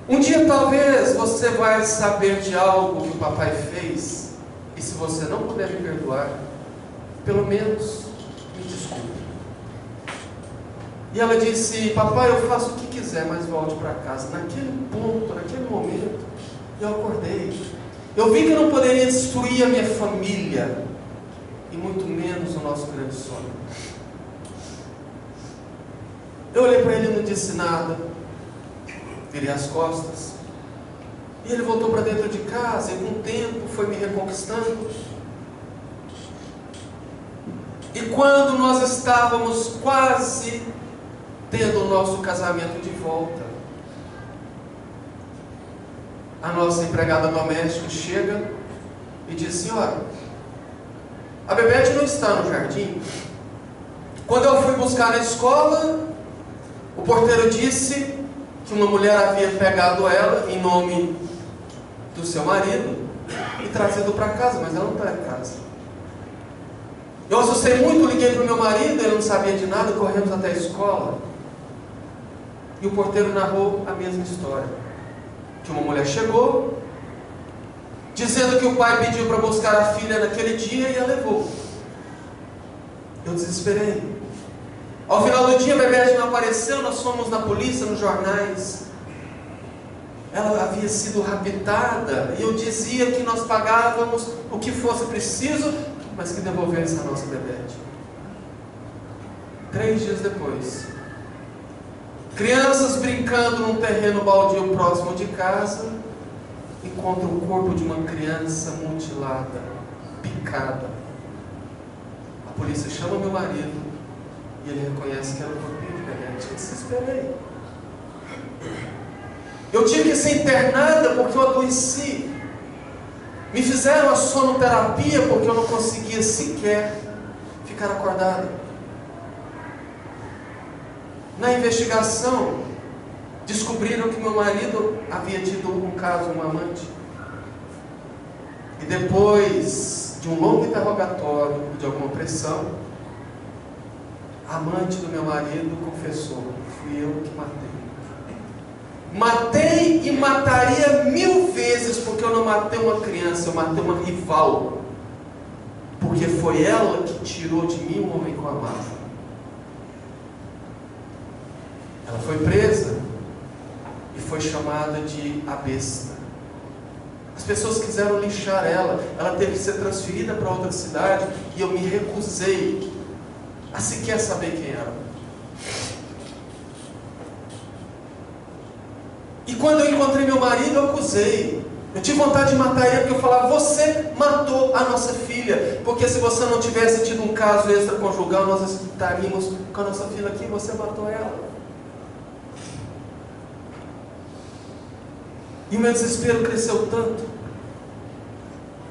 Um dia talvez você vai saber de algo que o papai fez, e se você não puder me perdoar, pelo menos me desculpe. E ela disse: papai, eu faço o que quiser, mas volte para casa. Naquele ponto, naquele momento, eu acordei. Eu vi que eu não poderia destruir a minha família, e muito menos o nosso grande sonho. Eu olhei para ele e não disse nada. Virei as costas. E ele voltou para dentro de casa e com o tempo foi me reconquistando. E quando nós estávamos quase tendo o nosso casamento de volta, a nossa empregada doméstica chega e diz: senhora, a Bebete não está no jardim. Quando eu fui buscar na escola, o porteiro disse que uma mulher havia pegado ela em nome do seu marido e trazido para casa, mas ela não está em casa. Eu assustei muito, liguei para o meu marido, ele não sabia de nada, corremos até a escola. E o porteiro narrou a mesma história. Que uma mulher chegou, dizendo que o pai pediu para buscar a filha naquele dia e a levou. Eu desesperei. Ao final do dia, a Bebete não apareceu, nós fomos na polícia, nos jornais. Ela havia sido raptada, e eu dizia que nós pagávamos o que fosse preciso, mas que devolvesse a nossa Bebete. 3 dias depois, crianças brincando num terreno baldio próximo de casa, encontram o corpo de uma criança mutilada, picada. A polícia chama meu marido e ele reconhece que era o corpinho de Bebete. Eu desesperei. Eu tive que ser internada porque eu adoeci. Me fizeram a sonoterapia porque eu não conseguia sequer ficar acordado. Na investigação, descobriram que meu marido havia tido um caso, um amante. E depois de um longo interrogatório e de alguma pressão, a amante do meu marido confessou: fui eu que matei. Matei e mataria 1000 vezes, porque eu não matei uma criança, eu matei uma rival. Porque foi ela que tirou de mim um homem que eu amava. Ela foi presa e foi chamada de a besta. As pessoas quiseram linchar ela. Ela teve que ser transferida para outra cidade e eu me recusei a sequer saber quem era. E quando eu encontrei meu marido, eu acusei. Eu tive vontade de matar ele, porque eu falava: você matou a nossa filha. Porque se você não tivesse tido um caso extraconjugal, nós estaríamos com a nossa filha aqui, você matou ela. E o meu desespero cresceu tanto,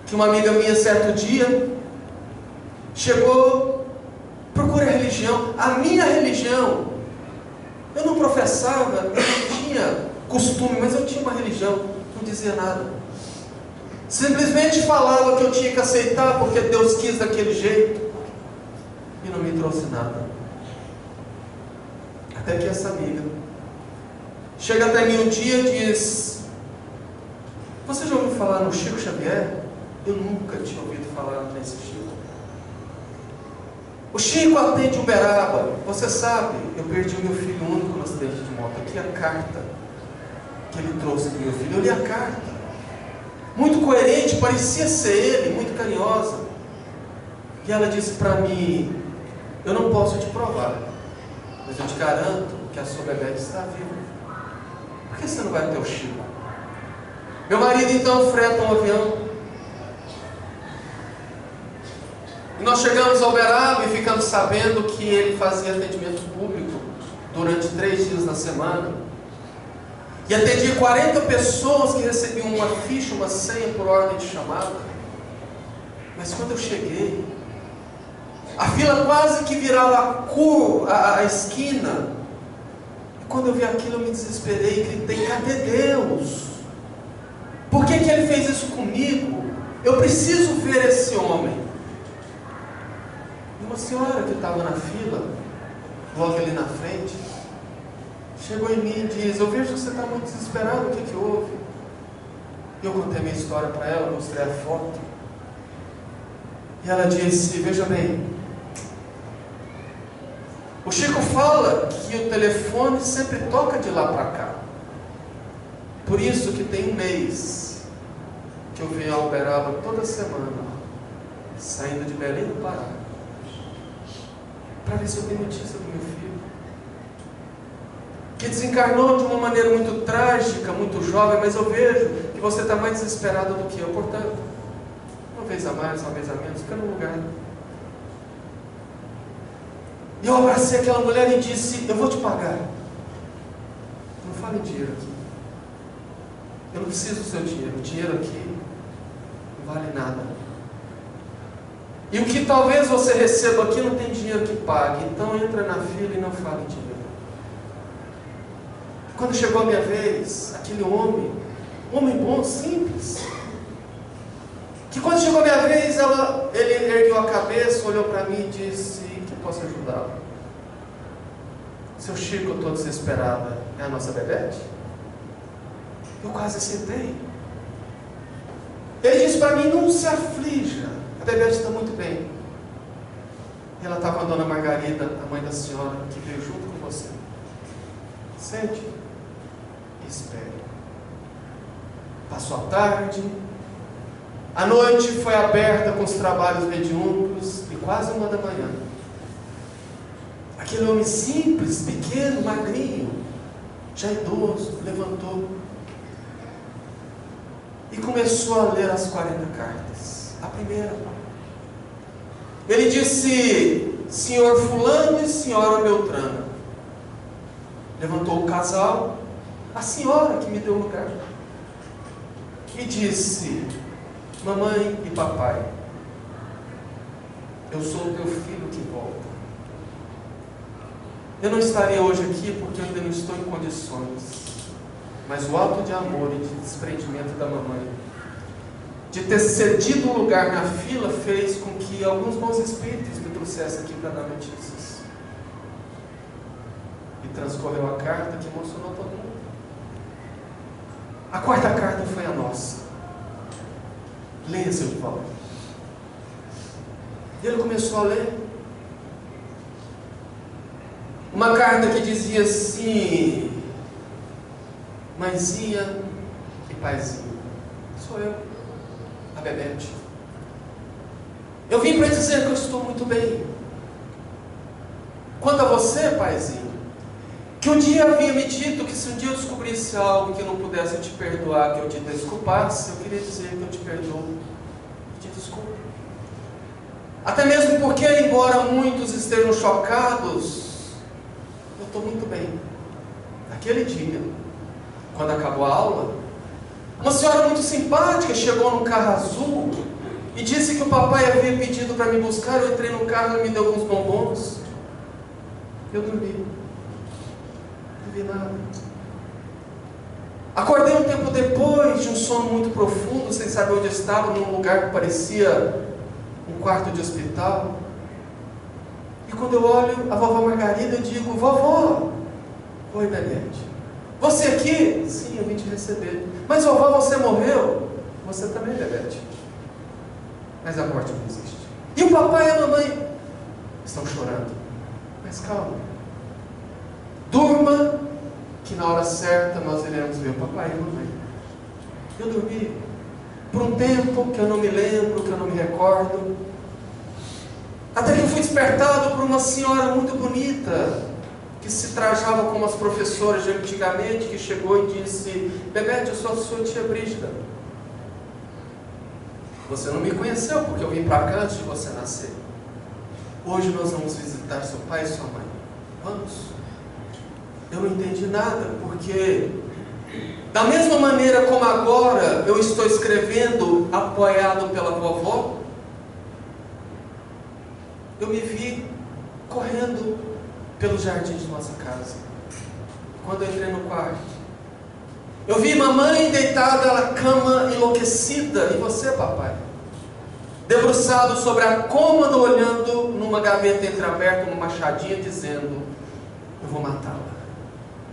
que uma amiga minha, certo dia, chegou: procura religião. A minha religião, eu não professava, eu não tinha costume, mas eu tinha uma religião, não dizia nada. Simplesmente falava que eu tinha que aceitar, porque Deus quis daquele jeito, e não me trouxe nada. Até que essa amiga chega até mim um dia e diz: você já ouviu falar no Chico Xavier? Eu nunca tinha ouvido falar nesse Chico. O Chico atende Uberaba. Você sabe, eu perdi o meu filho único no acidente de moto. Aqui a carta que ele trouxe do meu filho. Eu li a carta. Muito coerente, parecia ser ele, muito carinhosa. E ela disse para mim: eu não posso te provar, mas eu te garanto que a sua Bebete está viva. Por que você não vai até o Chico? Meu marido então freta um avião. E nós chegamos ao Uberaba e ficamos sabendo que ele fazia atendimento público durante 3 dias na semana. E atendia 40 pessoas que recebiam uma ficha, uma senha por ordem de chamada. Mas quando eu cheguei, a fila quase que virava a esquina. E quando eu vi aquilo, eu me desesperei e gritei: cadê Deus? Por que ele fez isso comigo? Eu preciso ver esse homem. E uma senhora que estava na fila, logo ali na frente, chegou em mim e diz: eu vejo que você está muito desesperado, o que houve? E eu contei a minha história para ela, mostrei a foto. E ela disse: veja bem, o Chico fala que o telefone sempre toca de lá para cá. Por isso que tem 1 mês que eu venho a Uberaba toda semana, saindo de Belém do Pará, para ver se eu tenho notícia do meu filho, que desencarnou de uma maneira muito trágica, muito jovem, mas eu vejo que você está mais desesperado do que eu. Portanto, uma vez a mais, uma vez a menos, fica no lugar. E eu abracei aquela mulher e disse: eu vou te pagar. Não fale dinheiro aqui. Eu não preciso do seu dinheiro. O dinheiro aqui não vale nada. E o que talvez você receba aqui não tem dinheiro que pague. Então entra na fila e não fale dinheiro. Quando chegou a minha vez, aquele homem bom, simples, que quando chegou a minha vez, ele ergueu a cabeça, olhou para mim e disse: que posso ajudá-lo? Seu Chico, eu estou desesperada. É a nossa Bebete? Eu quase sentei. Ele disse para mim: não se aflija, a Bebete está muito bem. Ela está com a dona Margarida, a mãe da senhora, que veio junto com você. Sente e espere. Passou a tarde, a noite foi aberta com os trabalhos mediúnicos e quase 1 da manhã. Aquele homem simples, pequeno, magrinho, já idoso, levantou e começou a ler as 40 cartas. A primeira. Ele disse: senhor fulano e senhora Beltrana. Levantou o casal, a senhora que me deu lugar, e disse: mamãe e papai, eu sou o teu filho que volta. Eu não estaria hoje aqui porque eu ainda não estou em condições, mas o ato de amor e de desprendimento da mamãe, de ter cedido um lugar na fila, fez com que alguns bons espíritos me trouxessem aqui para dar notícias. E transcorreu a carta que emocionou todo mundo. A 4ª carta foi a nossa. Leia, seu Paulo. E ele começou a ler. Uma carta que dizia assim: mãezinha e paizinho, sou eu, a Bebete. Eu vim para dizer que eu estou muito bem. Quanto a você, paizinho, que um dia havia me dito que se um dia eu descobrisse algo que eu não pudesse te perdoar, que eu te desculpasse, eu queria dizer que eu te perdoo e te desculpo. Até mesmo porque, embora muitos estejam chocados, eu estou muito bem. Naquele dia, quando acabou a aula, uma senhora muito simpática chegou num carro azul e disse que o papai havia pedido para me buscar. Eu entrei no carro e me deu alguns bombons. Eu dormi. Não vi nada. Acordei um tempo depois de um sono muito profundo, sem saber onde estava, num lugar que parecia um quarto de hospital. E quando eu olho a vovó Margarida, eu digo: vovó. Oi, Bebete. Você aqui? Sim, eu vim te receber. Mas vovó, você morreu? Você também, Bebete. Mas a morte não existe. E o papai e a mamãe estão chorando. Mas calma. Durma, que na hora certa nós iremos ver o papai e a mamãe. Eu dormi por um tempo que eu não me lembro, que eu não me recordo. Até que eu fui despertado por uma senhora muito bonita, que se trajava como as professoras de antigamente, que chegou e disse: Bebete, eu sou a sua tia Brígida. Você não me conheceu porque eu vim para cá antes de você nascer. Hoje nós vamos visitar seu pai e sua mãe. Vamos. Eu não entendi nada, porque da mesma maneira como agora eu estou escrevendo apoiado pela vovó, eu me vi correndo pelo jardim de nossa casa. Quando eu entrei no quarto, eu vi mamãe deitada na cama, enlouquecida, e você, papai, debruçado sobre a cômoda, olhando numa gaveta entreaberta, uma machadinha, dizendo: eu vou matá-la,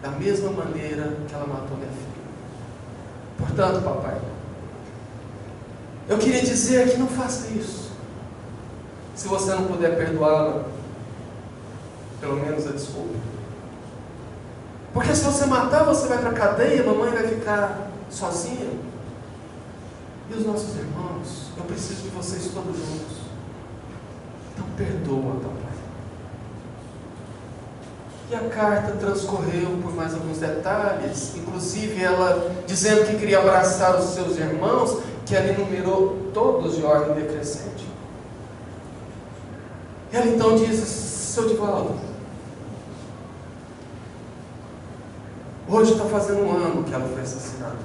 da mesma maneira que ela matou minha filha. Portanto, papai, eu queria dizer que não faça isso. Se você não puder perdoá-la, pelo menos a desculpa. Porque se você matar, você vai para a cadeia, a mamãe vai ficar sozinha. E os nossos irmãos, eu preciso de vocês todos juntos. Então perdoa, papai. E a carta transcorreu por mais alguns detalhes, inclusive ela dizendo que queria abraçar os seus irmãos, que ela enumerou todos de ordem decrescente. Ela então diz: seu Divaldo, hoje está fazendo 1 ano que ela foi assassinada.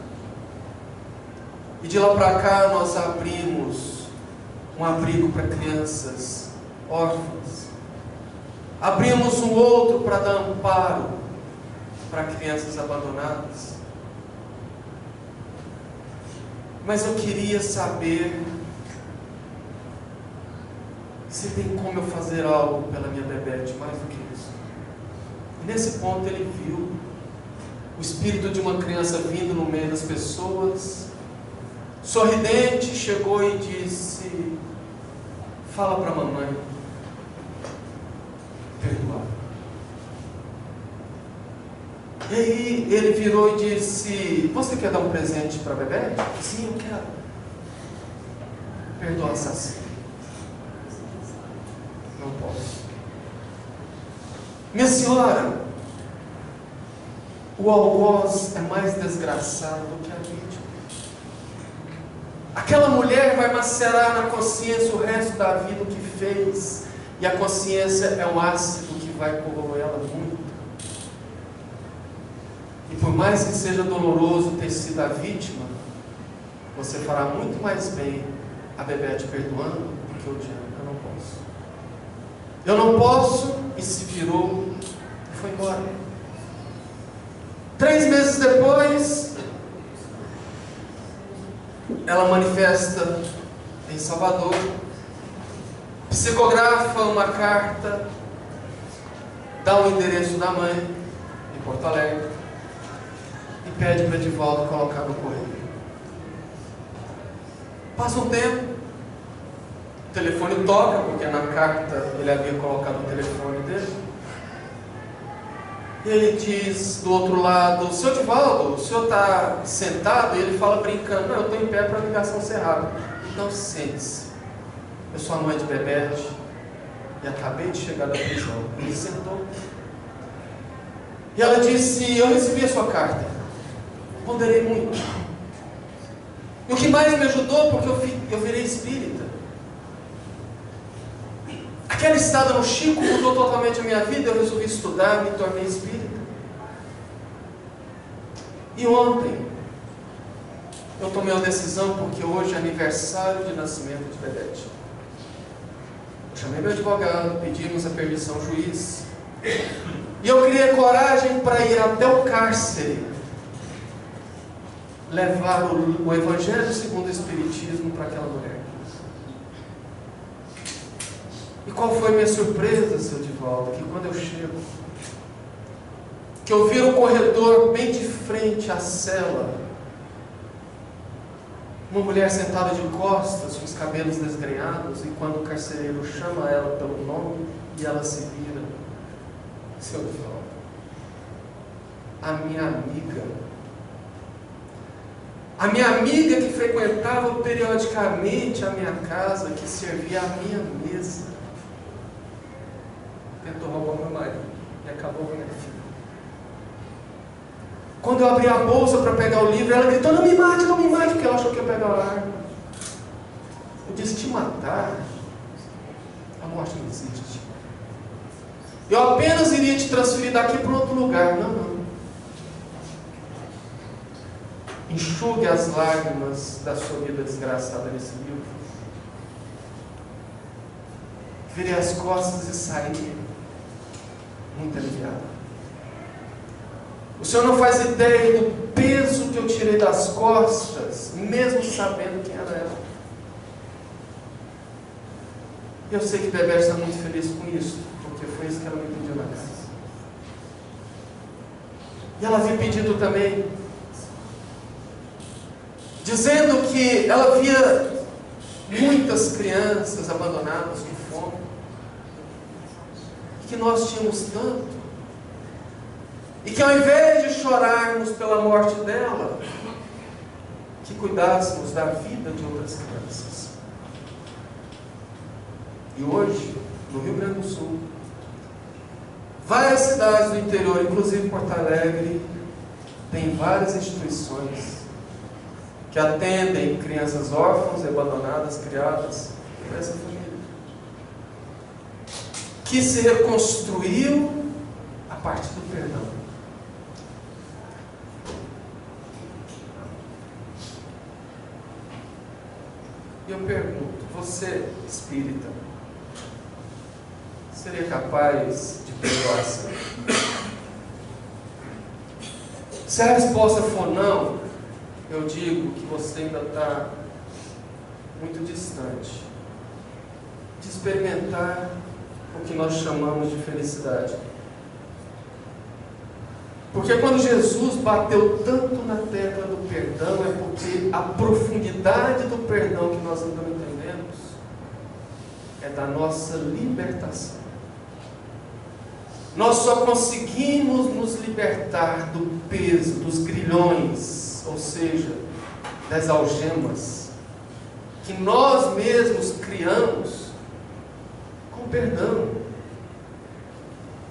E de lá para cá nós abrimos um abrigo para crianças órfãs. Abrimos um outro para dar amparo para crianças abandonadas. Mas eu queria saber se tem como eu fazer algo pela minha Bebete mais do que isso. E nesse ponto ele viu o espírito de uma criança vindo no meio das pessoas, sorridente, chegou e disse: fala para a mamãe perdoar. E aí ele virou e disse: você quer dar um presente para a Bebete? Sim, eu quero. Perdoa o assassino. Não posso. Minha senhora, o algoz é mais desgraçado do que a vítima. Aquela mulher vai macerar na consciência o resto da vida o que fez, e a consciência é um ácido que vai corroer ela muito. E por mais que seja doloroso ter sido a vítima, você fará muito mais bem a Bebete perdoando do que odiando. Eu não posso, e se virou e foi embora. 3 meses depois, ela manifesta em Salvador, psicografa uma carta, dá o endereço da mãe em Porto Alegre e pede para Divaldo colocar no correio. Passa um tempo, o telefone toca, porque na carta ele havia colocado o telefone dele. E ele diz do outro lado: seu Divaldo, o senhor está sentado? E ele fala brincando: não, eu estou em pé para a ligação ser rápida. Então sente-se. Eu sou a mãe de Bebete e acabei de chegar da prisão. Ele sentou. E ela disse: eu recebi a sua carta, ponderei muito. E o que mais me ajudou, porque eu virei espírita. Aquela estada no Chico mudou totalmente a minha vida. Eu resolvi estudar, me tornei espírita. E ontem eu tomei uma decisão, porque hoje é aniversário de nascimento de Bebete. Eu chamei meu advogado, pedimos a permissão ao juiz, e eu criei coragem para ir até o cárcere, levar o Evangelho segundo o Espiritismo para aquela mulher. E qual foi a minha surpresa, seu Divaldo? Que quando eu chego, que eu vi o corredor bem de frente à cela, uma mulher sentada de costas, com os cabelos desgrenhados, e quando o carcereiro chama ela pelo nome, e ela se vira: seu Divaldo, a minha amiga que frequentava periodicamente a minha casa, que servia a minha mesa, tentou roubar meu marido e acabou com a minha filha. Quando eu abri a bolsa para pegar o livro, ela gritou: não me mate, porque ela achou que ia pegar a arma. Eu disse: te matar? A morte não existe. Eu apenas iria te transferir daqui para outro lugar. Não. Enxugue as lágrimas da sua vida desgraçada nesse livro. Virei as costas e saí muito aliviado. O senhor não faz ideia do peso que eu tirei das costas, mesmo sabendo quem era ela. Eu sei que Bebete está muito feliz com isso, porque foi isso que ela me pediu na casa. E ela havia pedido também, dizendo que ela via muitas crianças abandonadas com fome, que nós tínhamos tanto, e que ao invés de chorarmos pela morte dela, que cuidássemos da vida de outras crianças. E hoje, no Rio Grande do Sul, Várias cidades do interior, inclusive Porto Alegre, tem várias instituições que atendem crianças órfãs e abandonadas, criadas por essa família, que se reconstruiu a partir do perdão. E eu pergunto, você, espírita, seria capaz de perdoar assim? Se a resposta for não, eu digo que você ainda está muito distante de experimentar o que nós chamamos de felicidade. Porque quando Jesus bateu tanto na tecla do perdão, é porque a profundidade do perdão que nós ainda não entendemos é da nossa libertação. Nós só conseguimos nos libertar do peso, dos grilhões, ou seja, das algemas, que nós mesmos criamos com perdão.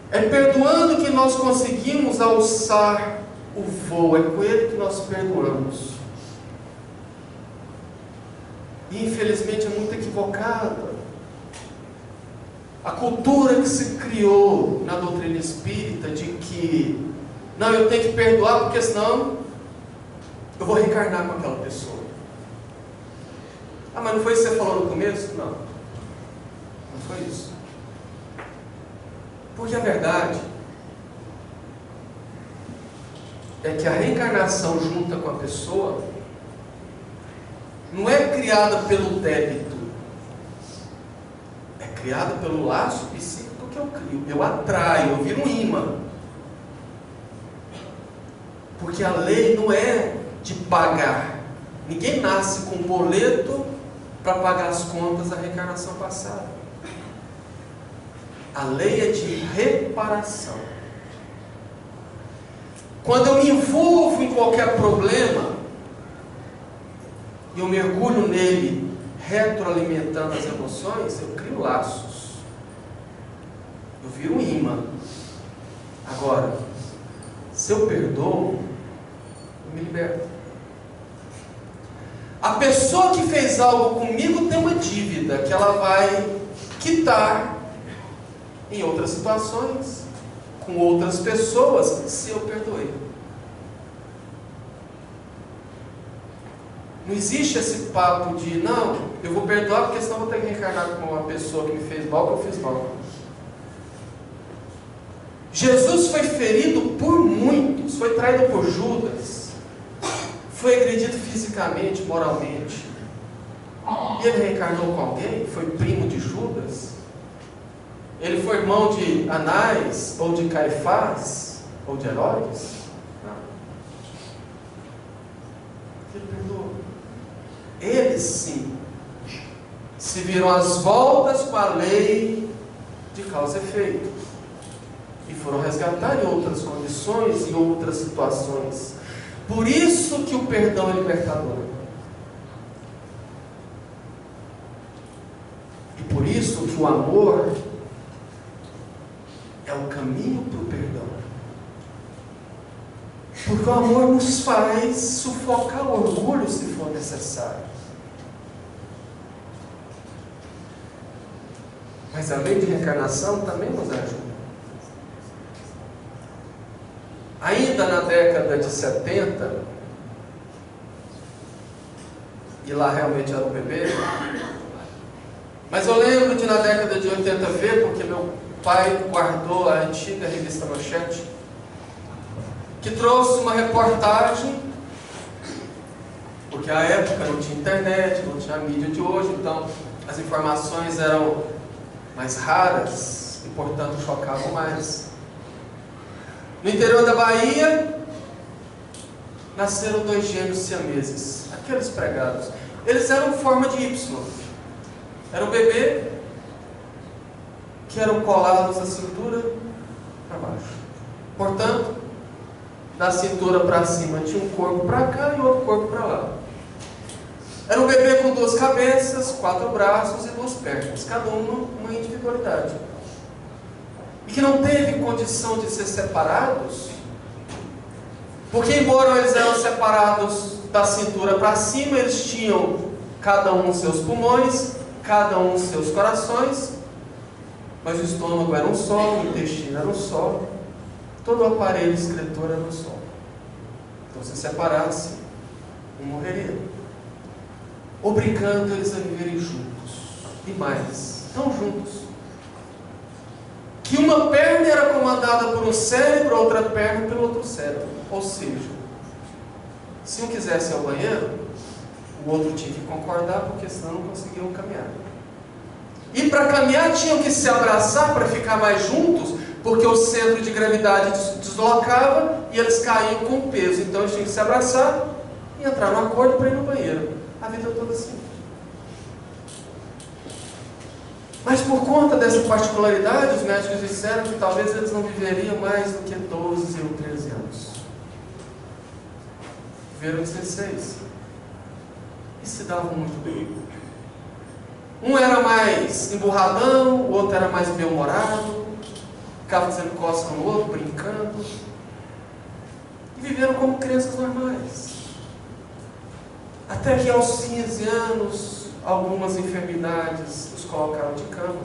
É perdoando que nós conseguimos alçar o voo, é com Ele que nós perdoamos. E infelizmente é muito equivocada a cultura que se criou na doutrina espírita de que, não, eu tenho que perdoar porque senão eu vou reencarnar com aquela pessoa. Ah, mas não foi isso que você falou no começo? Não, não foi isso. Porque a verdade é que a reencarnação junta com a pessoa não é criada pelo débito, é criada pelo laço psíquico que eu crio. Eu atraio, eu viro um imã. Porque a lei não é de pagar. Ninguém nasce com boleto para pagar as contas da reencarnação passada. A lei é de reparação. Quando eu me envolvo em qualquer problema, e eu mergulho nele, retroalimentando as emoções, eu crio laços. Eu viro um imã. Agora, se eu perdoo, eu me liberto. A pessoa que fez algo comigo tem uma dívida que ela vai quitar em outras situações, com outras pessoas, se eu perdoei. Não existe esse papo de, não, eu vou perdoar porque senão vou ter que reencarnar com uma pessoa que me fez mal, que eu fiz mal. Jesus foi ferido por muitos, foi traído por Judas, foi agredido fisicamente, moralmente. E ele reencarnou com alguém? Foi primo de Judas? Ele foi irmão de Anás, ou de Caifás, ou de Herodes? Não. Ele perdoou. Eles sim se viram às voltas com a lei de causa e efeito e foram resgatar em outras condições, em outras situações. Por isso que o perdão é libertador. E por isso que o amor é o caminho para o perdão. Porque o amor nos faz sufocar o orgulho se for necessário. Mas a lei de reencarnação também nos ajuda. Ainda na década de 70, e lá realmente era um bebê, mas eu lembro de na década de 80 ver, porque meu pai guardou a antiga revista Manchete, que trouxe uma reportagem, porque à época não tinha internet, não tinha a mídia de hoje, então as informações eram mais raras e portanto chocavam mais. No interior da Bahia nasceram 2 gêmeos siameses, aqueles pregados. Eles eram em forma de Y. Era um bebê que eram colados da cintura para baixo. Portanto, da cintura para cima tinha um corpo para cá e outro corpo para lá. Era um bebê com 2 cabeças, 4 braços e 2 pernas, cada uma individualidade. e que não teve condição de ser separados, porque embora eles eram separados da cintura para cima, eles tinham cada um seus pulmões, cada um seus corações, mas o estômago era um só, o intestino era um só, todo o aparelho excretor era um só. Então, se separasse, um morreria, obrigando eles a viverem juntos, e mais, tão juntos, que uma perna era comandada por um cérebro, a outra perna pelo outro cérebro. Ou seja, se um quisesse ir ao banheiro, o outro tinha que concordar, porque senão não conseguiam caminhar. E para caminhar tinham que se abraçar para ficar mais juntos, porque o centro de gravidade deslocava e eles caíam com o peso. Então eles tinham que se abraçar e entrar no acordo para ir no banheiro. A vida toda assim. Mas por conta dessa particularidade, os médicos disseram que talvez eles não viveriam mais do que 12 ou 13 anos. Viveram 16. E se davam muito bem. Um era mais emburradão, o outro era mais bem-humorado, ficava fazendo cosca no outro, brincando. E viveram como crianças normais. Até que aos 15 anos, algumas enfermidades os colocaram de cama.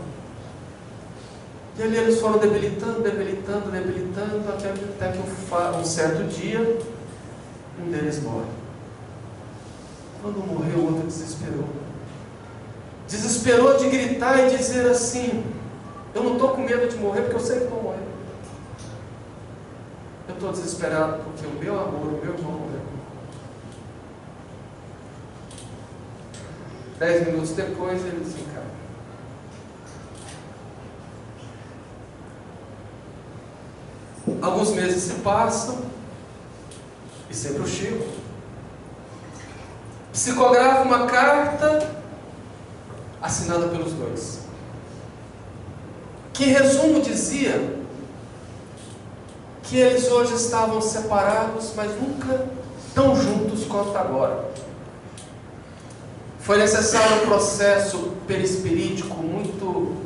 E ali eles foram debilitando, até que um certo dia, um deles morre. Quando morreu, o outro desesperou. Desesperou de gritar e dizer assim: eu não estou com medo de morrer porque eu sei que vou morrer. Eu estou desesperado porque o meu amor, o meu irmão morreu. 10 minutos depois ele desencarna. Alguns meses se passam e sempre o Chico psicografa uma carta assinada pelos dois, que em resumo dizia que eles hoje estavam separados, mas nunca tão juntos quanto agora. Foi necessário um processo perispirítico muito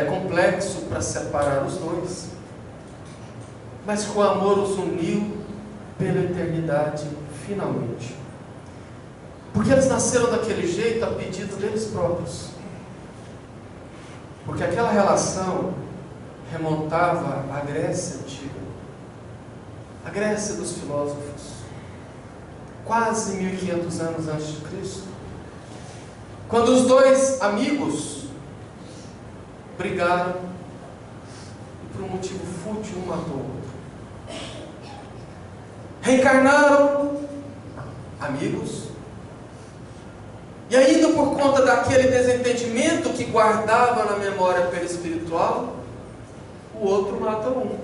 complexo para separar os dois, mas que o amor os uniu pela eternidade finalmente. Porque eles nasceram daquele jeito a pedido deles próprios. Porque aquela relação remontava à Grécia antiga, a Grécia dos filósofos, quase 1500 anos antes de Cristo, quando os dois amigos brigaram e por um motivo fútil um matou o outro. Reencarnaram amigos, e ainda por conta daquele desentendimento que guardava na memória perispiritual, o outro mata um.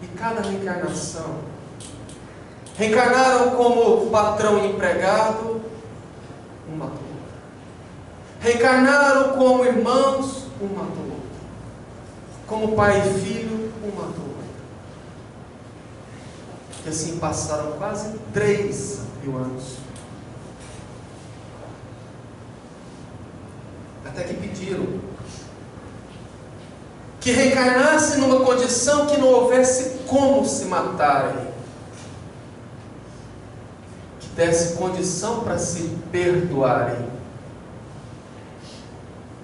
E cada reencarnação, reencarnaram como patrão e empregado, um matou o outro. Reencarnaram como irmãos, um matou o outro. Como pai e filho, um matou o outro. E assim passaram quase 3 mil anos. Até que pediram que reencarnasse numa condição que não houvesse como se matarem, que desse condição para se perdoarem,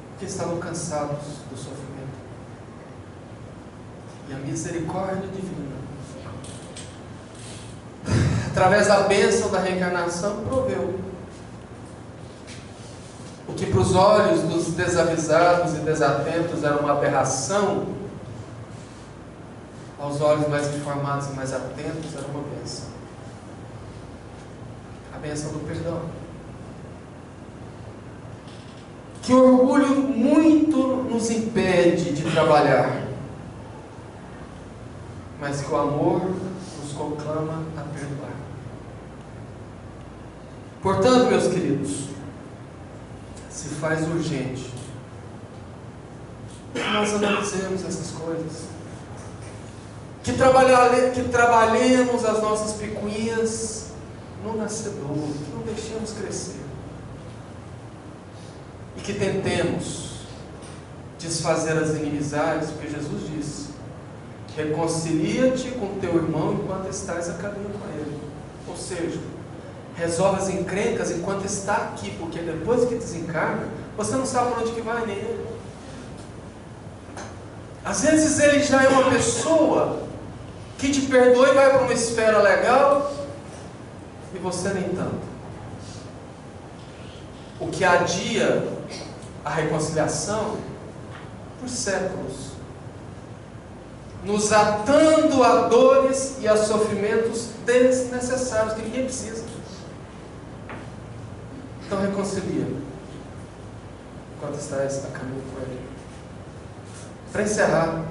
porque estavam cansados do sofrimento. E a misericórdia divina, através da bênção da reencarnação, proveu o que para os olhos dos desavisados e desatentos era uma aberração, aos olhos mais informados e mais atentos era uma bênção. A bênção do perdão. Que o orgulho muito nos impede de trabalhar, mas que o amor nos conclama a perdoar. Portanto, meus queridos, se faz urgente que nós analisemos essas coisas, que trabalhemos as nossas picuinhas no nascedouro, que não deixemos crescer, e que tentemos desfazer as inimizades, porque Jesus disse: reconcilia-te com teu irmão enquanto estás a caminho com ele. Ou seja, resolve as encrencas enquanto está aqui, porque depois que desencarna, você não sabe para onde que vai nem ele. Às vezes ele já é uma pessoa que te perdoa e vai para uma esfera legal, e você nem tanto. O que adia a reconciliação por séculos, nos atando a dores e a sofrimentos desnecessários, que ninguém precisa. Então reconcilia enquanto estás a caminho com ele. Para encerrar,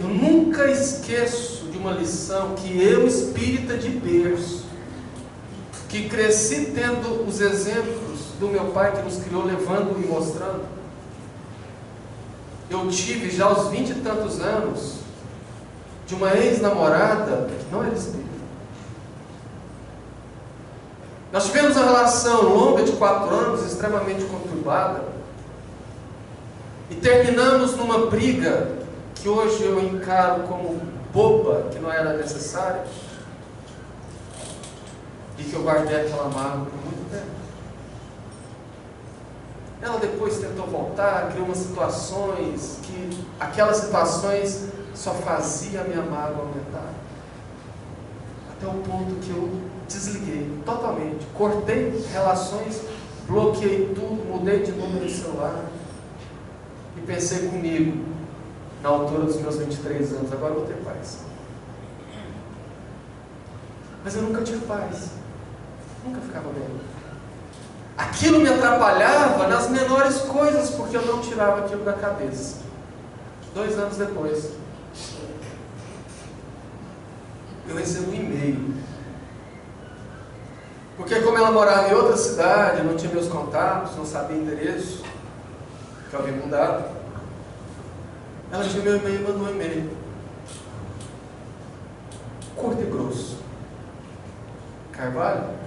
eu nunca esqueço de uma lição que eu, espírita de berço, que cresci tendo os exemplos do meu pai que nos criou, levando e mostrando, eu tive já aos 20 e tantos anos de uma ex-namorada que não era espírita. Nós tivemos uma relação longa de 4 anos, extremamente conturbada, e terminamos numa briga que hoje eu encaro como boba, que não era necessária, e que eu guardei aquela mágoa por muito tempo. Ela depois tentou voltar, criou umas situações que aquelas situações só faziam a minha mágoa aumentar. Até o ponto que eu desliguei totalmente, cortei relações, bloqueei tudo, mudei de número de celular e pensei comigo, na altura dos meus 23 anos, agora eu vou ter paz. Mas eu nunca tive paz, nunca ficava bem. Aquilo me atrapalhava nas menores coisas, porque eu não tirava aquilo da cabeça. 2 anos depois, eu recebo um e-mail. Porque como ela morava em outra cidade, não tinha meus contatos, não sabia endereço, que eu havia mudado, ela tinha meu e-mail e mandou um e-mail. Curto e grosso. Carvalho,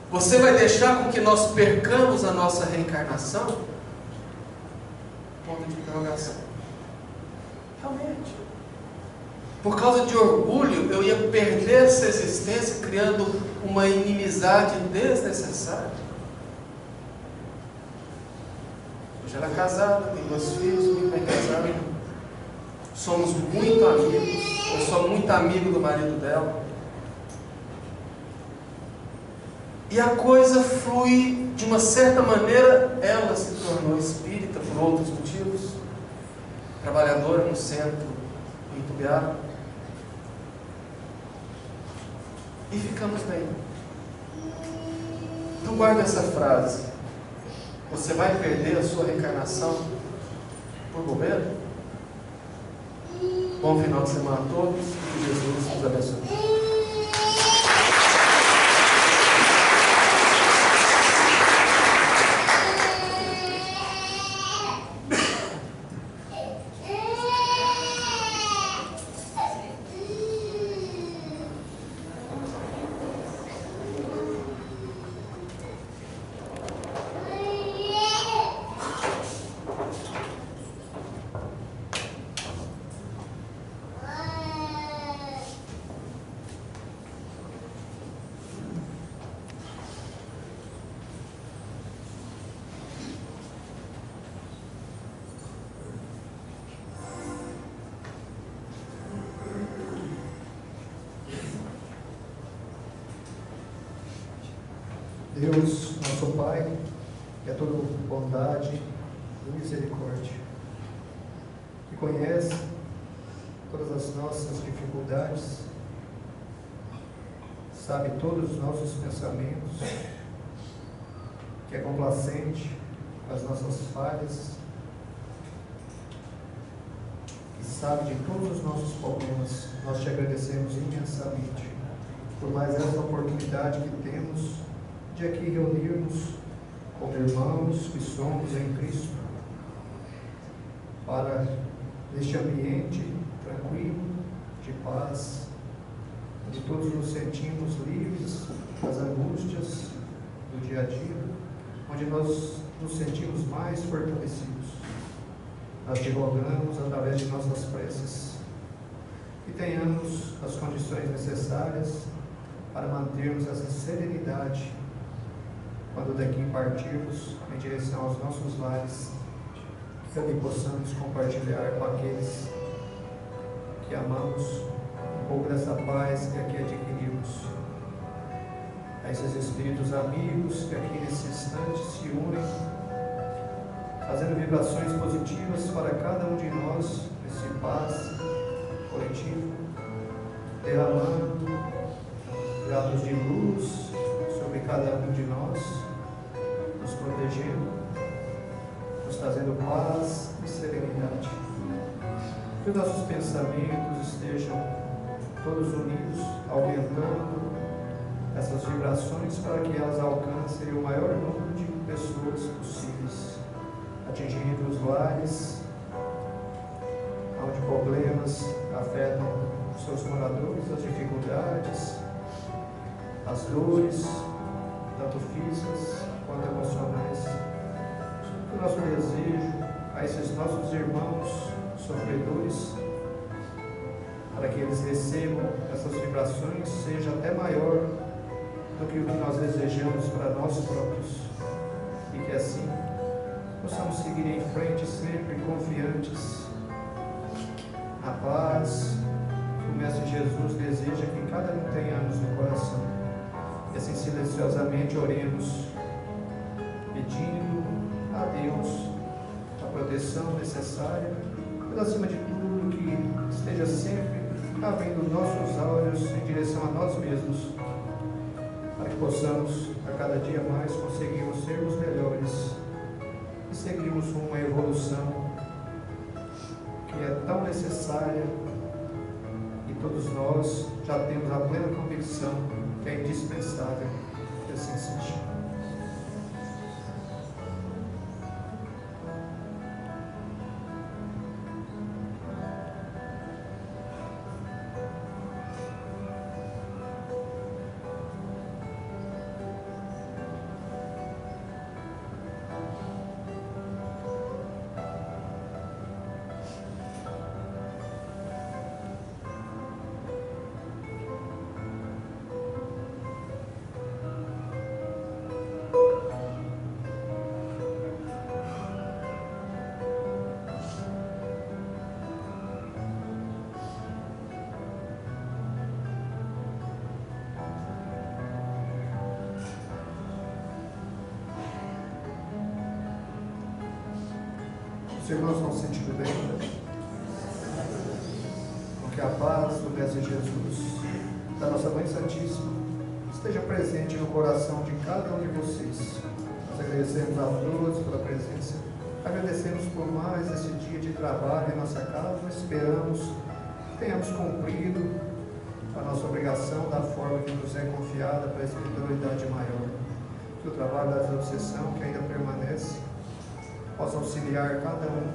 você vai deixar com que nós percamos a nossa reencarnação? Ponto de interrogação. Realmente. Por causa de orgulho, eu ia perder essa existência, criando uma inimizade desnecessária. Hoje ela é casada, tem 2 filhos, muito bem casada. Somos muito amigos. Eu sou muito amigo do marido dela. E a coisa flui de uma certa maneira. Ela se tornou espírita por outros motivos, trabalhadora no centro em Itubiara, e ficamos bem. Então guarda essa frase: você vai perder a sua reencarnação por bobeira? Bom final de semana a todos, que Jesus nos abençoe. Deus, nosso Pai, que é toda bondade e misericórdia, que conhece todas as nossas dificuldades, sabe todos os nossos pensamentos, que é complacente com as nossas falhas, que sabe de todos os nossos problemas. Nós te agradecemos imensamente por mais esta oportunidade que temos de aqui reunirmos como irmãos que somos em Cristo, para neste ambiente tranquilo, de paz, onde todos nos sentimos livres das angústias do dia a dia, onde nós nos sentimos mais fortalecidos. Nós te rogamos, através de nossas preces, que tenhamos as condições necessárias para mantermos essa serenidade quando daqui partirmos em direção aos nossos lares, que ali possamos compartilhar com aqueles que amamos um pouco dessa paz que aqui adquirimos. A esses espíritos amigos que aqui nesse instante se unem, fazendo vibrações positivas para cada um de nós, esse paz coletivo, derramando graus de luz sobre cada um de nós, nos protegendo, nos trazendo paz e serenidade. Que os nossos pensamentos estejam todos unidos, aumentando essas vibrações para que elas alcancem o maior número de pessoas possíveis, atingindo os lares onde problemas afetam os seus moradores, as dificuldades, as dores, tanto físicas quanto emocionais. O nosso desejo a esses nossos irmãos sofredores, para que eles recebam essas vibrações, seja até maior do que o que nós desejamos para nós próprios, e que assim possamos seguir em frente sempre confiantes na paz que o Mestre Jesus deseja que cada um tenhamos no coração. E assim silenciosamente oremos, pedindo a Deus a proteção necessária, mas acima de tudo que esteja sempre abrindo nossos olhos em direção a nós mesmos, para que possamos a cada dia mais conseguirmos sermos melhores e seguirmos uma evolução que é tão necessária e todos nós já temos a plena convicção que é indispensável que assim seja. Os irmãos vão se sentindo bem, né? Que a paz do Mestre Jesus, da nossa Mãe Santíssima, esteja presente no coração de cada um de vocês. Nós agradecemos a todos pela presença, agradecemos por mais esse dia de trabalho em nossa casa, esperamos que tenhamos cumprido a nossa obrigação da forma que nos é confiada para a espiritualidade maior. Que o trabalho da obsessão que ainda permanece possa auxiliar cada um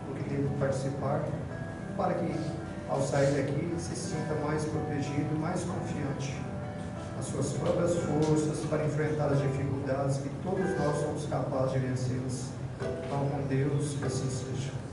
do que deve participar, para que ao sair daqui se sinta mais protegido, mais confiante nas suas próprias forças para enfrentar as dificuldades que todos nós somos capazes de vencê-las. Vamos com Deus, que assim seja.